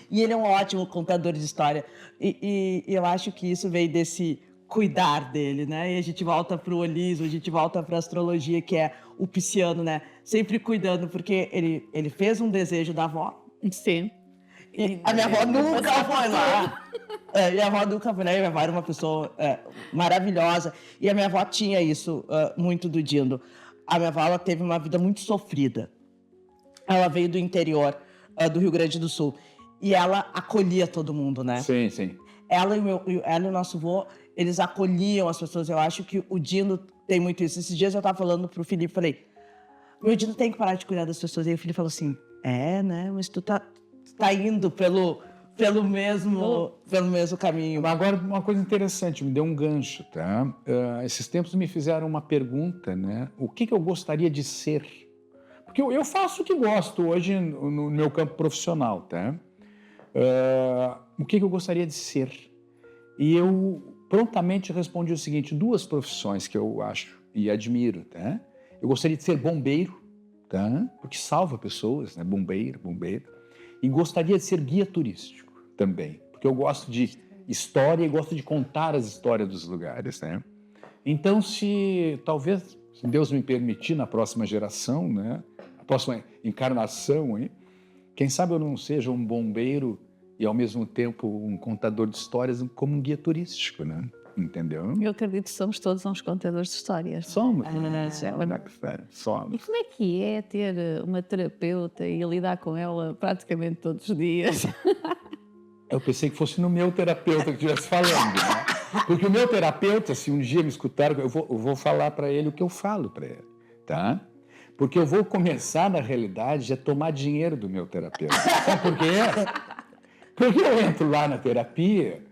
E ele é um ótimo contador de história. E eu acho que isso veio desse cuidar dele, né? E a gente volta pro holismo, a gente volta pra astrologia, que é o pisciano, né? Sempre cuidando, porque ele fez um desejo da avó. Sim. E a minha avó nunca foi lá. Minha avó nunca foi lá. Minha avó era uma pessoa maravilhosa. E a minha avó tinha isso muito do Dindo. A minha avó, ela teve uma vida muito sofrida. Ela veio do interior do Rio Grande do Sul. E ela acolhia todo mundo, né? Sim, sim. Ela e o nosso avô, eles acolhiam as pessoas. Eu acho que o Dindo tem muito isso. Esses dias eu estava falando pro Felipe, falei, meu Dindo tem que parar de cuidar das pessoas. E o Felipe falou assim, né? Mas tu tá indo pelo mesmo caminho. Agora, uma coisa interessante, me deu um gancho, tá? Esses tempos me fizeram uma pergunta, né? O que eu gostaria de ser? Porque eu faço o que gosto hoje no meu campo profissional, tá? O que eu gostaria de ser? E eu prontamente respondi o seguinte, 2 profissões que eu acho e admiro, tá? Eu gostaria de ser bombeiro, tá? Porque salva pessoas, né? Bombeiro. E gostaria de ser guia turístico também, porque eu gosto de história e gosto de contar as histórias dos lugares, né? Então, se Deus me permitir, na próxima geração, né? A próxima encarnação, hein? Quem sabe eu não seja um bombeiro e, ao mesmo tempo, um contador de histórias como um guia turístico, né? Entendeu? Eu acredito que somos todos uns contadores de histórias. Somos. E como é que é ter uma terapeuta e lidar com ela praticamente todos os dias? Eu pensei que fosse no meu terapeuta que estivesse falando, né? Porque o meu terapeuta, se um dia me escutar, eu vou falar para ele o que eu falo para ele, tá? Porque eu vou começar, na realidade, a tomar dinheiro do meu terapeuta. Sabe por quê? Porque eu entro lá na terapia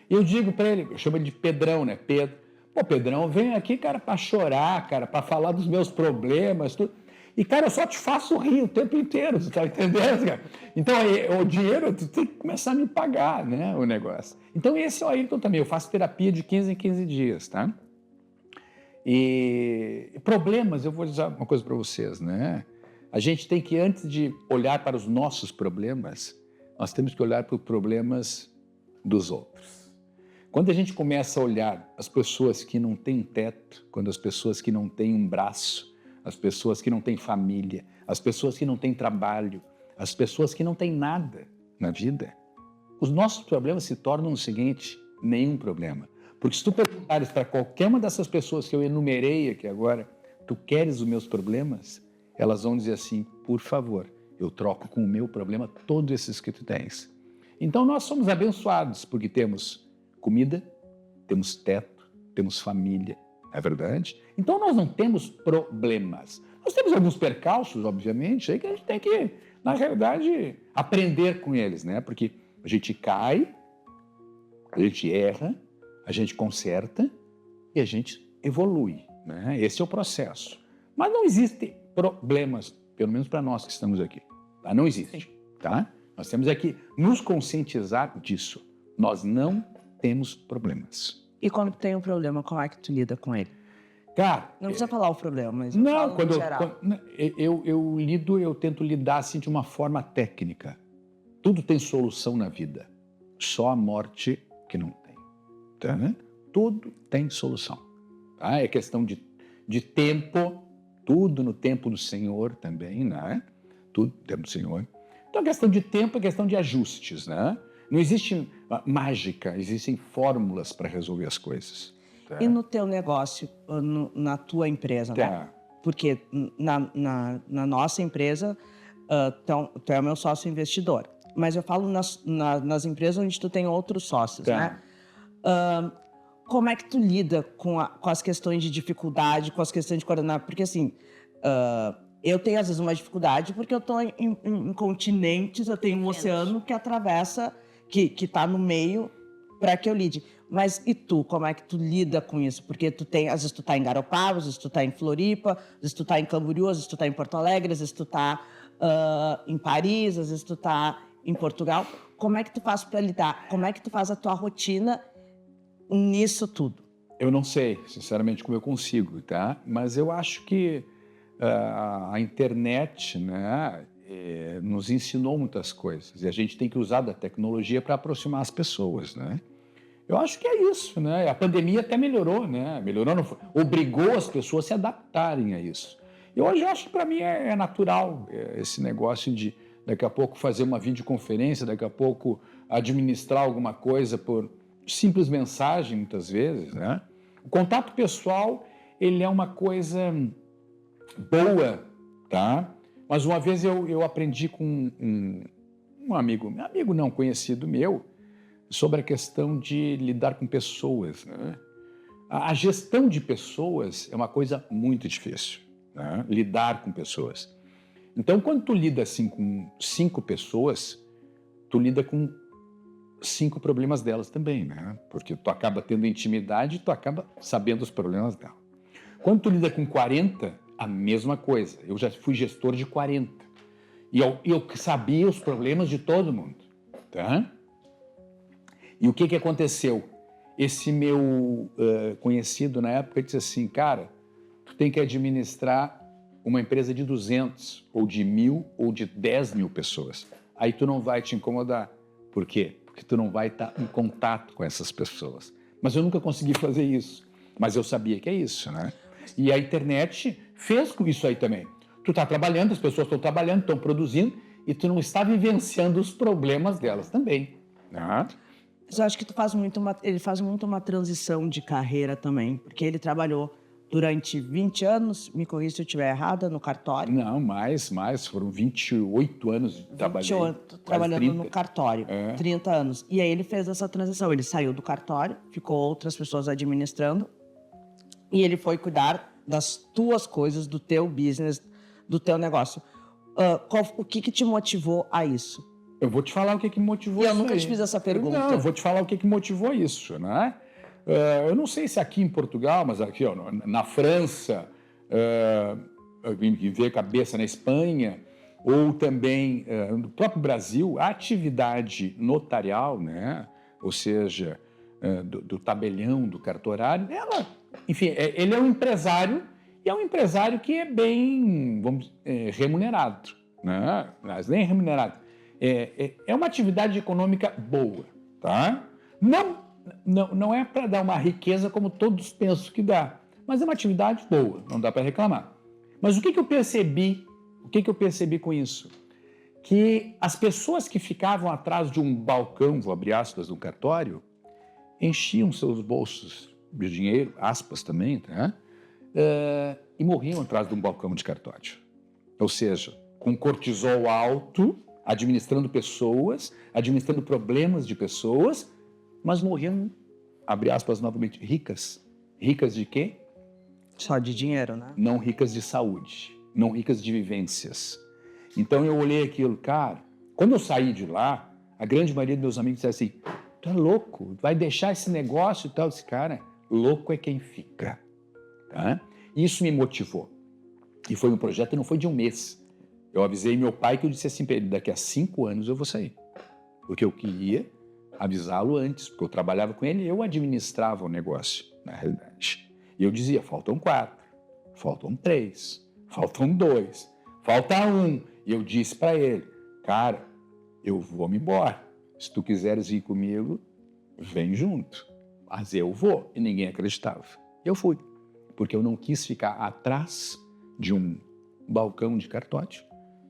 e eu digo para ele, eu chamo ele de Pedrão, né? Pedro. Pô, Pedrão, vem aqui, cara, para chorar, cara, para falar dos meus problemas, tudo. E, cara, eu só te faço rir o tempo inteiro, você tá entendendo, cara? Então, o dinheiro, tu tem que começar a me pagar, né, o negócio. Então, esse é o Ayrton também, eu faço terapia de 15 em 15 dias, tá? E problemas, eu vou dizer uma coisa para vocês, né? A gente tem que, antes de olhar para os nossos problemas, nós temos que olhar para os problemas dos outros. Quando a gente começa a olhar as pessoas que não têm teto, quando as pessoas que não têm um braço, as pessoas que não têm família, as pessoas que não têm trabalho, as pessoas que não têm nada na vida, os nossos problemas se tornam o seguinte, nenhum problema. Porque se tu perguntares para qualquer uma dessas pessoas que eu enumerei aqui agora, tu queres os meus problemas? elas vão dizer assim, por favor, eu troco com o meu problema todos esses que tu tens. Então nós somos abençoados porque temos comida, temos teto, temos família, não é verdade? Então nós não temos problemas. Nós temos alguns percalços, obviamente, aí que a gente tem que, na realidade, aprender com eles, né? Porque a gente cai, a gente erra, a gente conserta e a gente evolui, né? Esse é o processo. Mas não existem problemas, pelo menos para nós que estamos aqui. Tá? Não existe, tá? Nós temos que nos conscientizar disso. Nós não temos problemas. E quando tem um problema, como é que tu lida com ele? Cara, Não precisa falar o problema, mas não, falo no geral. eu tento lidar assim de uma forma técnica. Tudo tem solução na vida. Só a morte que não tem. Tá, né? Tudo tem solução. Tá? É questão de tempo, tudo no tempo do Senhor também, né? Tudo no tempo do Senhor. Então, a questão de tempo é questão de ajustes, né? Não existe mágica, existem fórmulas para resolver as coisas. Tá? E no teu negócio, na tua empresa, né? Tá. Porque na nossa empresa, tu é o meu sócio investidor. Mas eu falo nas empresas onde tu tem outros sócios, Tá. né? Como é que tu lida com as questões de dificuldade, com as questões de coordenar? Porque assim, eu tenho às vezes uma dificuldade porque eu estou em continentes, eu tenho um oceano que atravessa, que está no meio para que eu lide. Mas e tu, como é que tu lida com isso? Porque às vezes tu está em Garopaba, às vezes tu está em Floripa, às vezes tu está em Camboriú, às vezes tu está em Porto Alegre, às vezes tu está em Paris, às vezes tu está em Portugal. Como é que tu faz para lidar? Como é que tu faz a tua rotina nisso tudo? Eu não sei, sinceramente, como eu consigo, tá? Mas eu acho que a internet, né, nos ensinou muitas coisas e a gente tem que usar da tecnologia para aproximar as pessoas, né? Eu acho que é isso, né? A pandemia até melhorou, né? Obrigou as pessoas a se adaptarem a isso. E hoje eu acho que para mim é natural esse negócio de daqui a pouco fazer uma videoconferência, daqui a pouco administrar alguma coisa por simples mensagem, muitas vezes, né? O contato pessoal, ele é uma coisa boa, tá? Mas uma vez eu aprendi com um amigo não, conhecido meu, sobre a questão de lidar com pessoas, né? A gestão de pessoas é uma coisa muito difícil, né? Lidar com pessoas. Então, quando tu lida assim com 5 pessoas, tu lida com 5 problemas delas também, né? Porque tu acaba tendo intimidade e tu acaba sabendo os problemas dela. Quando tu lida com 40, a mesma coisa. Eu já fui gestor de 40. E eu sabia os problemas de todo mundo, tá? E o que aconteceu? Esse meu conhecido na época disse assim, cara, tu tem que administrar uma empresa de 200, ou de 1.000, ou de 10 mil pessoas. Aí tu não vai te incomodar. Por quê? Porque tu não vai estar em contato com essas pessoas. Mas eu nunca consegui fazer isso. Mas eu sabia que é isso, né? E a internet fez com isso aí também. Tu está trabalhando, as pessoas estão trabalhando, estão produzindo, e tu não está vivenciando os problemas delas também, né? Mas eu acho que ele faz muito uma transição de carreira também, porque ele trabalhou durante 20 anos, me corrija se eu estiver errada, no cartório. Não, mais, foram 28 anos trabalhando no cartório, 30 anos. E aí ele fez essa transição, ele saiu do cartório, ficou outras pessoas administrando, e ele foi cuidar das tuas coisas, do teu business, do teu negócio. O que te motivou a isso? Eu vou te falar o que me motivou isso. E eu nunca te fiz essa pergunta. Não, eu vou te falar o que motivou isso, né? Eu não sei se aqui em Portugal, mas aqui ó, na França, me veio a cabeça na Espanha, ou também no próprio Brasil, a atividade notarial, né? Ou seja, do tabelião, do cartorário, enfim, ele é um empresário, e é um empresário que é bem, remunerado, né? Mas nem remunerado. É uma atividade econômica boa, tá? Não é para dar uma riqueza como todos pensam que dá, mas é uma atividade boa, não dá para reclamar. Mas o que eu percebi? O que eu percebi com isso? Que as pessoas que ficavam atrás de um balcão, vou abrir aspas, do cartório, enchiam seus bolsos de dinheiro, aspas também, tá? E morriam atrás de um balcão de cartório. ou seja, com cortisol alto, administrando pessoas, administrando problemas de pessoas, mas morrendo, abre aspas novamente, ricas. Ricas de quê? Só de dinheiro, né? Não ricas de saúde, não ricas de vivências. Então eu olhei aquilo, cara, quando eu saí de lá, a grande maioria dos meus amigos disseram assim, tu é louco, vai deixar esse negócio e tal. Esse cara, louco é quem fica. Tá? Isso me motivou. E foi um projeto, não foi de um mês. Eu avisei meu pai que eu disse assim para ele, daqui a 5 anos eu vou sair. Porque eu queria avisá-lo antes, porque eu trabalhava com ele e eu administrava o negócio, na realidade. E eu dizia, faltam 4, faltam 3, faltam 2, falta 1. E eu disse para ele, cara, eu vou me embora. Se tu quiseres ir comigo, vem junto. Mas eu vou. E ninguém acreditava. Eu fui. Porque eu não quis ficar atrás de um balcão de cartório,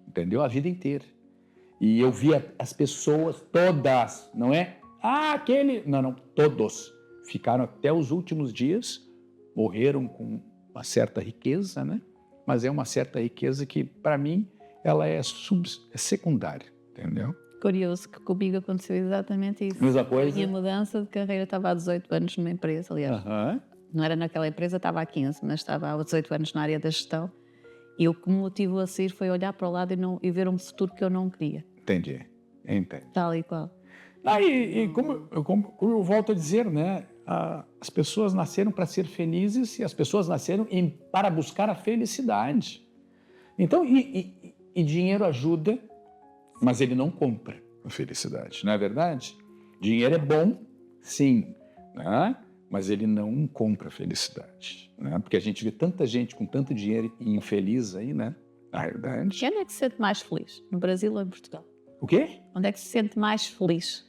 entendeu? A vida inteira. E eu via as pessoas todas, não é? Ah, aquele... Não, todos. Ficaram até os últimos dias, morreram com uma certa riqueza, né? Mas é uma certa riqueza que, para mim, ela é secundária, entendeu? Curioso que comigo aconteceu exatamente isso. Mesma coisa. A minha mudança de carreira estava há 18 anos numa empresa, aliás. Não era naquela empresa, estava há 15, mas estava há 18 anos na área da gestão. E o que me motivou a sair foi olhar para o lado e ver um futuro que eu não queria. Entendi. Tal e qual. E como eu volto a dizer, né? As pessoas nasceram para ser felizes e as pessoas nasceram para buscar a felicidade. Então, e dinheiro ajuda, mas ele não compra a felicidade, não é verdade? Dinheiro é bom, sim, né? Mas ele não compra a felicidade, né? Porque a gente vê tanta gente com tanto dinheiro e infeliz aí, né? Na verdade. E onde é que se sente mais feliz? No Brasil ou em Portugal? O quê? Onde é que se sente mais feliz?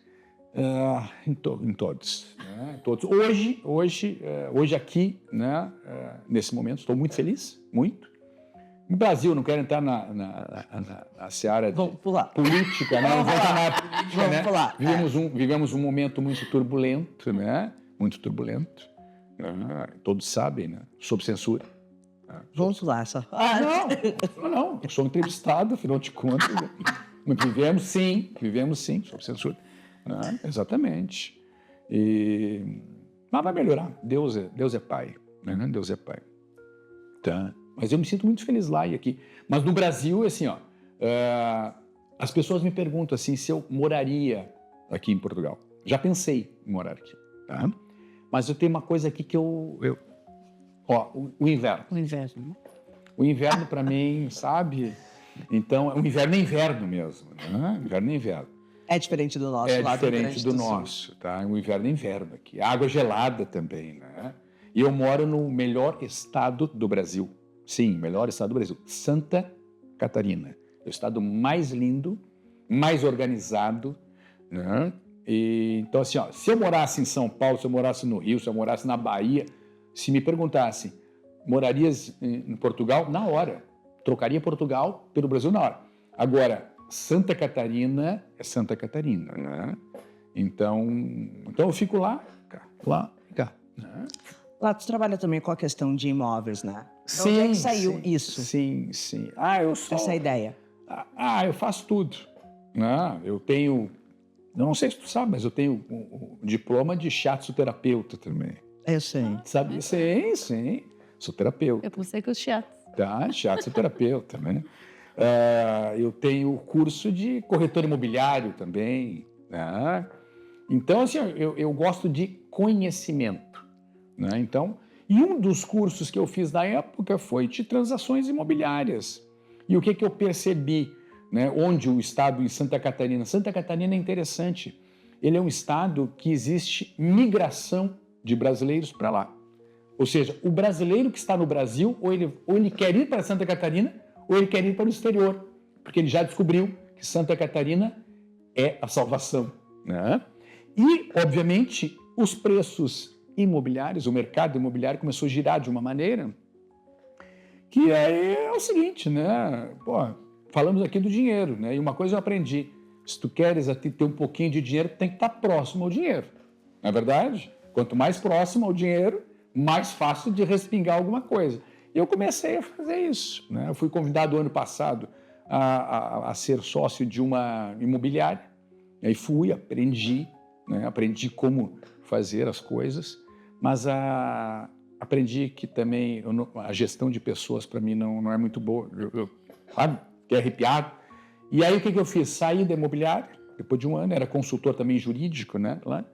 Em todos. Né? Todos. Hoje aqui, né? Nesse momento, estou muito feliz, muito. No Brasil, não quero entrar na seara de política, né? Vamos entrar na política, né? Pular. Vivemos um momento muito turbulento, né? Muito turbulento. Todos sabem, né? Sob censura. Vamos pular essa. Não. Eu sou entrevistado, afinal de contas. Vivemos sim, sob censura. Exatamente. Mas vai melhorar. Deus é pai. Né? Deus é pai. Tá? Mas eu me sinto muito feliz lá e aqui. Mas no Brasil, assim, ó, as pessoas me perguntam assim, se eu moraria aqui em Portugal. Já pensei em morar aqui, tá? Mas eu tenho uma coisa aqui que o inverno. O inverno. O inverno para mim, sabe? Então, o inverno é inverno mesmo, né? Inverno é inverno. É diferente do nosso. É lá diferente do nosso, tá? O inverno é inverno aqui. A água é gelada também, né? E eu moro no melhor estado do Brasil. Sim, melhor estado do Brasil. Santa Catarina. É o estado mais lindo, mais organizado, né? Então, assim, ó, se eu morasse em São Paulo, se eu morasse no Rio, se eu morasse na Bahia, se me perguntassem, morarias em Portugal? Na hora. Trocaria Portugal pelo Brasil na hora. Agora, Santa Catarina é Santa Catarina, né? Então eu fico lá, cá. Né? Lá tu trabalha também com a questão de imóveis, né? Sim, onde é que saiu isso? Sim. Essa ideia. Eu faço tudo. Né? Eu tenho, não sei se tu sabe, mas eu tenho um diploma de shiatsu-terapeuta também. Eu sei. Sabe? Sim. Sou terapeuta. Eu comecei com o shiatsu. Tá, shiatsu-terapeuta, né? Eu tenho curso de corretor imobiliário também. Né? Então, assim, eu gosto de conhecimento. Né? Então, e um dos cursos que eu fiz na época foi de transações imobiliárias. E o que eu percebi, né? Onde o estado em Santa Catarina é interessante. Ele é um estado que existe migração de brasileiros para lá. Ou seja, o brasileiro que está no Brasil, ou ele quer ir para Santa Catarina, ou ele quer ir para o exterior, porque ele já descobriu que Santa Catarina é a salvação. Né? E, obviamente, os preços imobiliários, o mercado imobiliário começou a girar de uma maneira que é o seguinte, né? Falamos aqui do dinheiro, né? E uma coisa eu aprendi, se tu queres ter um pouquinho de dinheiro, tem que estar próximo ao dinheiro. Não é verdade? Quanto mais próximo ao dinheiro, mais fácil de respingar alguma coisa. E eu comecei a fazer isso, né? Eu fui convidado ano passado a ser sócio de uma imobiliária. Aí fui, aprendi, né? Aprendi como fazer as coisas, mas aprendi que também a gestão de pessoas para mim não é muito boa. Sabe? Fiquei arrepiado. E aí o que eu fiz? Saí da imobiliária, depois de um ano, era consultor também jurídico, né? Lá.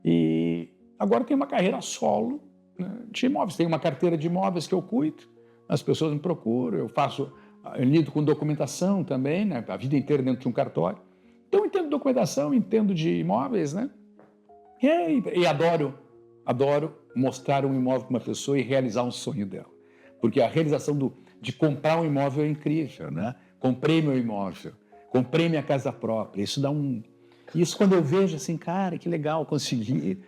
E agora tenho uma carreira solo, né, de imóveis. Tenho uma carteira de imóveis que eu cuido, as pessoas me procuram, eu lido com documentação também, né? A vida inteira dentro de um cartório. Então eu entendo de documentação, entendo de imóveis, né? E adoro mostrar um imóvel para uma pessoa e realizar um sonho dela. Porque a realização de comprar um imóvel é incrível, né? Comprei meu imóvel, comprei minha casa própria. Isso quando eu vejo assim, cara, que legal, consegui,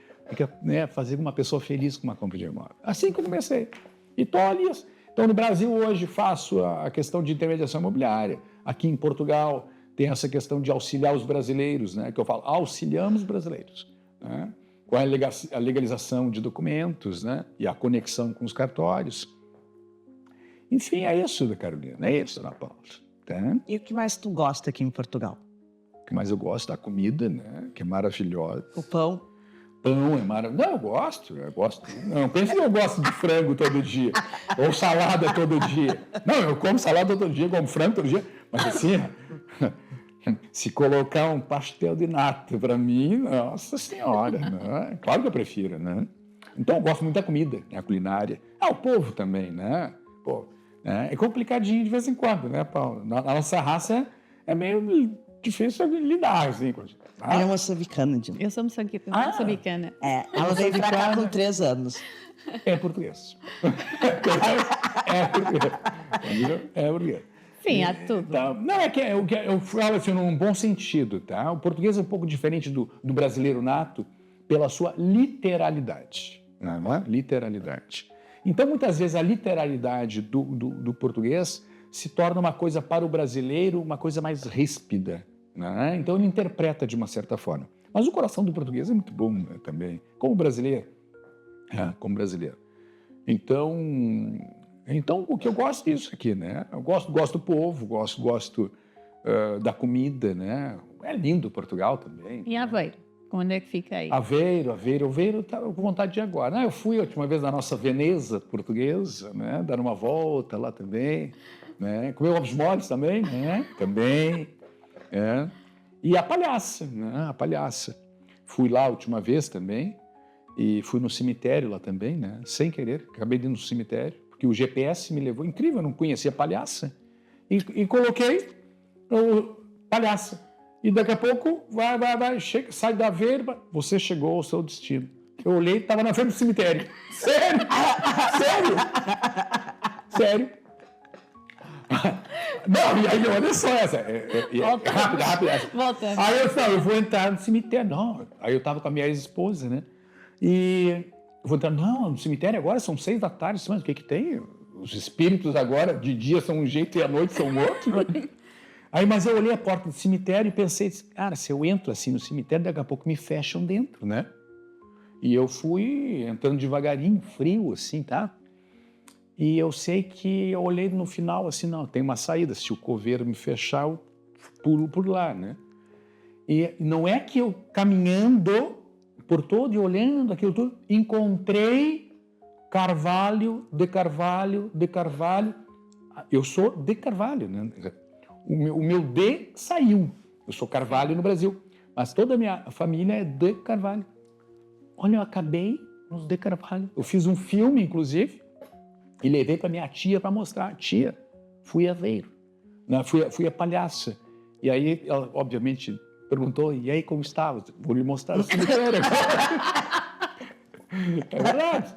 né, fazer uma pessoa feliz com uma compra de imóvel. Assim que eu comecei. E estou ali. Então, no Brasil, hoje, faço a questão de intermediação imobiliária. Aqui em Portugal, tem essa questão de auxiliar os brasileiros, né? Que eu falo, auxiliamos os brasileiros, né? Com a legalização de documentos, né? E a conexão com os cartórios. Enfim, é isso, Carolina. É isso, Ana Paula. Tá? E o que mais tu gosta aqui em Portugal? O que mais eu gosto da comida, né? Que é maravilhosa. O pão? Pão é maravilhoso. Não, eu gosto. Não, pensa que eu gosto de frango todo dia. Ou salada todo dia. Não, eu como salada todo dia, como frango todo dia. Mas assim, se colocar um pastel de nata para mim, nossa senhora, né? Claro que eu prefiro, né? Então eu gosto muito da comida, né? A culinária. O povo também, né? Pô, é complicadinho de vez em quando, né, Paulo? A nossa raça é meio difícil de lidar, assim. Ela é moçambicana, Dino. Eu sou moçambicana. Ela veio pra cá com 3 anos. É português. É português. É português. Sim, há tudo. Tá. Não, eu falo assim num bom sentido, tá? O português é um pouco diferente do brasileiro nato pela sua literalidade, não é? Literalidade. Então, muitas vezes, a literalidade do português se torna uma coisa para o brasileiro, uma coisa mais ríspida, né? Então, ele interpreta de uma certa forma. Mas o coração do português é muito bom, né, também, como brasileiro. Como brasileiro. Então, o que eu gosto disso aqui, né? Eu gosto do povo, gosto da comida, né? É lindo Portugal também. E Aveiro? Onde é que fica aí? Aveiro, estava com vontade de ir agora. Eu fui a última vez na nossa Veneza portuguesa, né? Dar uma volta lá também, né? Comer ovos moles também, né? Também. E a Palhaça, né? A Palhaça. Fui lá a última vez também e fui no cemitério lá também, né? Sem querer, acabei de ir no cemitério, porque o GPS me levou. Incrível, eu não conhecia a Palhaça. E coloquei o Palhaça. E daqui a pouco, chega, sai da verba, você chegou ao seu destino. Eu olhei, estava na frente do cemitério. Sério? Sério? Não, e aí, olha só essa. Rápida. Volta. Aí eu falei, eu vou entrar no cemitério. Não, aí eu estava com a minha ex-esposa, né? E eu vou entrar, no cemitério agora são 6 da tarde, mas o que tem? Os espíritos agora, de dia são um jeito e à noite são outro. Aí, mas eu olhei a porta do cemitério e pensei, cara, se eu entro assim no cemitério, daqui a pouco me fecham dentro, né? E eu fui entrando devagarinho, frio, assim, tá? E eu sei que eu olhei no final, assim, não, tem uma saída. Se o coveiro me fechar, eu pulo por lá, né? E não é que eu, caminhando por todo e olhando aquilo tudo, encontrei Carvalho. Eu sou de Carvalho, né? O meu D saiu. Eu sou Carvalho no Brasil, mas toda a minha família é de Carvalho. Olha, eu acabei nos de Carvalho. Eu fiz um filme, inclusive, e levei para minha tia para mostrar. Tia, fui a Aveiro. Fui a Palhaça. E aí, ela, obviamente, perguntou, e aí, como estava? Vou lhe mostrar o cemitério agora. É verdade.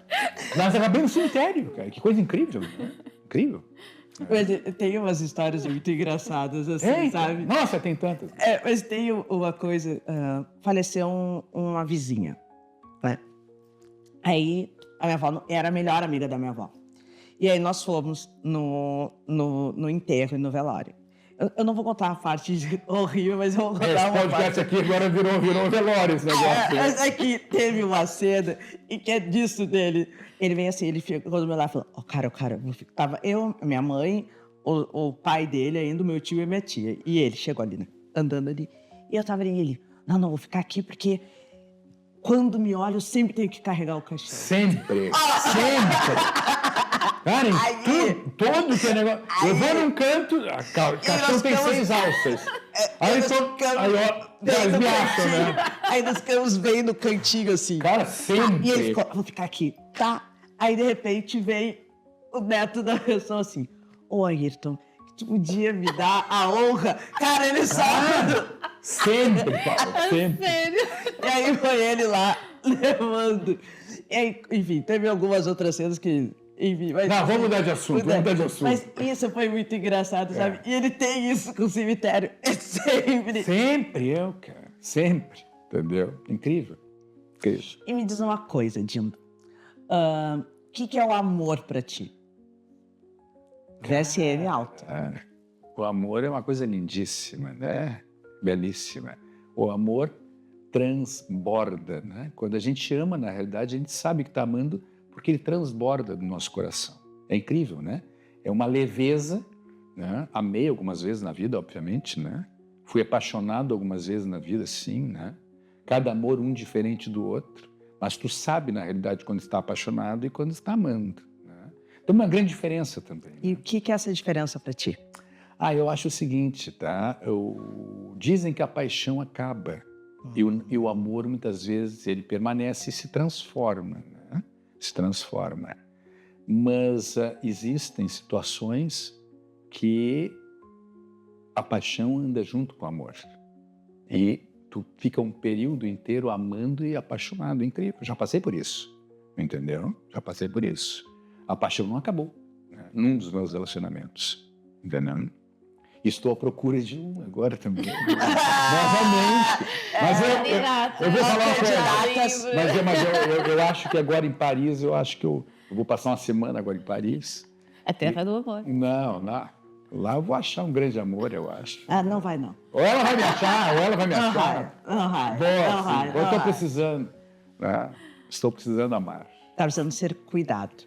Nós acabamos no cemitério, cara. Que coisa incrível. Né? Incrível. Mas tem umas histórias muito engraçadas, assim, sabe? Nossa, tem tantas. Mas tem uma coisa... faleceu uma vizinha, né? Aí, a minha avó era a melhor amiga da minha avó. E aí, nós fomos no enterro e no velório. Eu não vou contar a parte horrível, mas eu vou contar Esse uma podcast parte. aqui agora virou velório esse negócio. Mas é que teve uma cena e que é disso dele. Ele vem assim, ele ficou do meu lado e falou: Ó, cara, tava eu, minha mãe, o pai dele ainda, o meu tio e a minha tia. E ele chegou ali, né? Andando ali. E eu tava ali, ele: Não, vou ficar aqui porque quando me olha, eu sempre tenho que carregar o caixão. Sempre. Cara, em todo que é negócio. Eu vou num canto, caixão tem 6 alças. Aí eles me acham, né? Aí nós ficamos bem no cantinho assim. Cara, sempre. E ele ficou: Vou ficar aqui, tá? Aí de repente vem o neto da pessoa assim: Ô, Ayrton, tu podia me dar a honra? Cara, ele sabe. Sempre, Paulo, sempre. Sério? E aí foi ele lá levando. E aí, enfim, teve algumas outras cenas que. Enfim, mas, Não, vamos mudar de assunto, Mas isso foi muito engraçado, sabe? E ele tem isso com o cemitério. É sempre. Sempre cara. Sempre. Entendeu? Incrível. E me diz uma coisa, Dindo. O que é o amor pra ti? VSM alto. O amor é uma coisa lindíssima, né? Belíssima. O amor transborda, né? Quando a gente ama, na realidade, a gente sabe que está amando porque ele transborda do nosso coração. É incrível, né? É uma leveza, né? Amei algumas vezes na vida, obviamente, né? Fui apaixonado algumas vezes na vida, sim, né? Cada amor um diferente do outro, mas tu sabe, na realidade, quando está apaixonado e quando está amando, né? Tem uma grande diferença também. E o que é essa diferença para ti? Eu acho o seguinte, tá? Dizem que a paixão acaba e o amor, muitas vezes, ele permanece e se transforma, né? Se transforma. Mas existem situações que a paixão anda junto com o amor. E tu fica um período inteiro amando e apaixonado. Incrível. Já passei por isso. Entendeu? Já passei por isso. A paixão não acabou, né? Num dos meus relacionamentos. Entendeu? Estou à procura de um agora também. Novamente. Mas eu vou falar uma coisa. Mas eu acho que agora em Paris, eu vou passar uma semana agora em Paris. A terra do amor. Não. Lá eu vou achar um grande amor, eu acho. Não vai não. Ou ela vai me achar, ou ela vai me achar. Não vai. Eu estou precisando. Né? Estou precisando amar. Está precisando ser cuidado.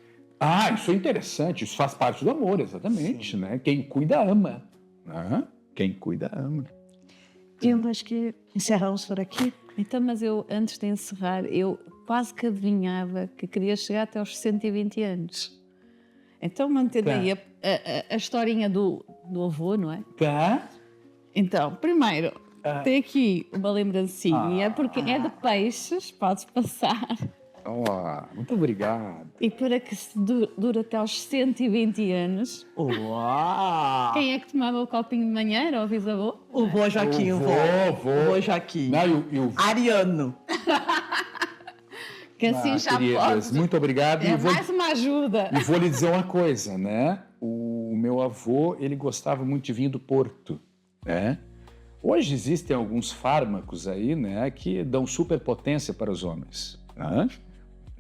Isso é interessante. Isso faz parte do amor, exatamente. Né? Quem cuida, ama. Quem cuida, ama. Dindo, acho que encerramos por aqui. Então, mas eu, antes de encerrar, eu quase que adivinhava que queria chegar até aos 120 anos. Então, mantendo aí a historinha do avô, não é? Tá. Então, primeiro, tem aqui uma lembrancinha, porque é de peixes, podes passar. Muito obrigado. E para que se dure até aos 120 anos, Uau! quem é que tomava o copinho de manhã? Era o bisavô? O vô Joaquim, o vô Joaquim. Ariano. Que assim já queridas, pode. muito obrigado. Mais uma ajuda. E vou lhe dizer uma coisa, né? O meu avô, ele gostava muito de vinho do Porto, né? Hoje existem alguns fármacos aí, né, que dão superpotência para os homens, né?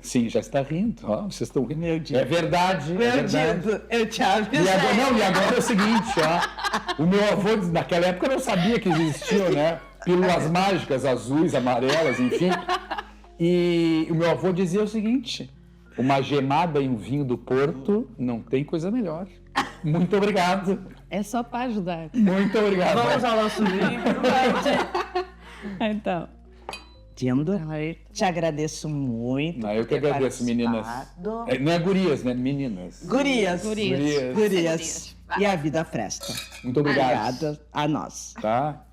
Sim, já está rindo. Vocês estão rindo. Meu Deus. É verdade. Deus, eu te avisei. E agora é o seguinte, o meu avô, naquela época, não sabia que existiam, né? Pílulas mágicas, azuis, amarelas, enfim. E o meu avô dizia o seguinte: uma gemada em um vinho do Porto não tem coisa melhor. Muito obrigado. É só para ajudar. Muito obrigado. Vamos ao nosso livro. Então. Dindo, te agradeço muito. Eu que agradeço, meninas. Não é gurias, né? Meninas. Gurias. E a vida presta. Muito obrigado. Obrigada a nós. Tá?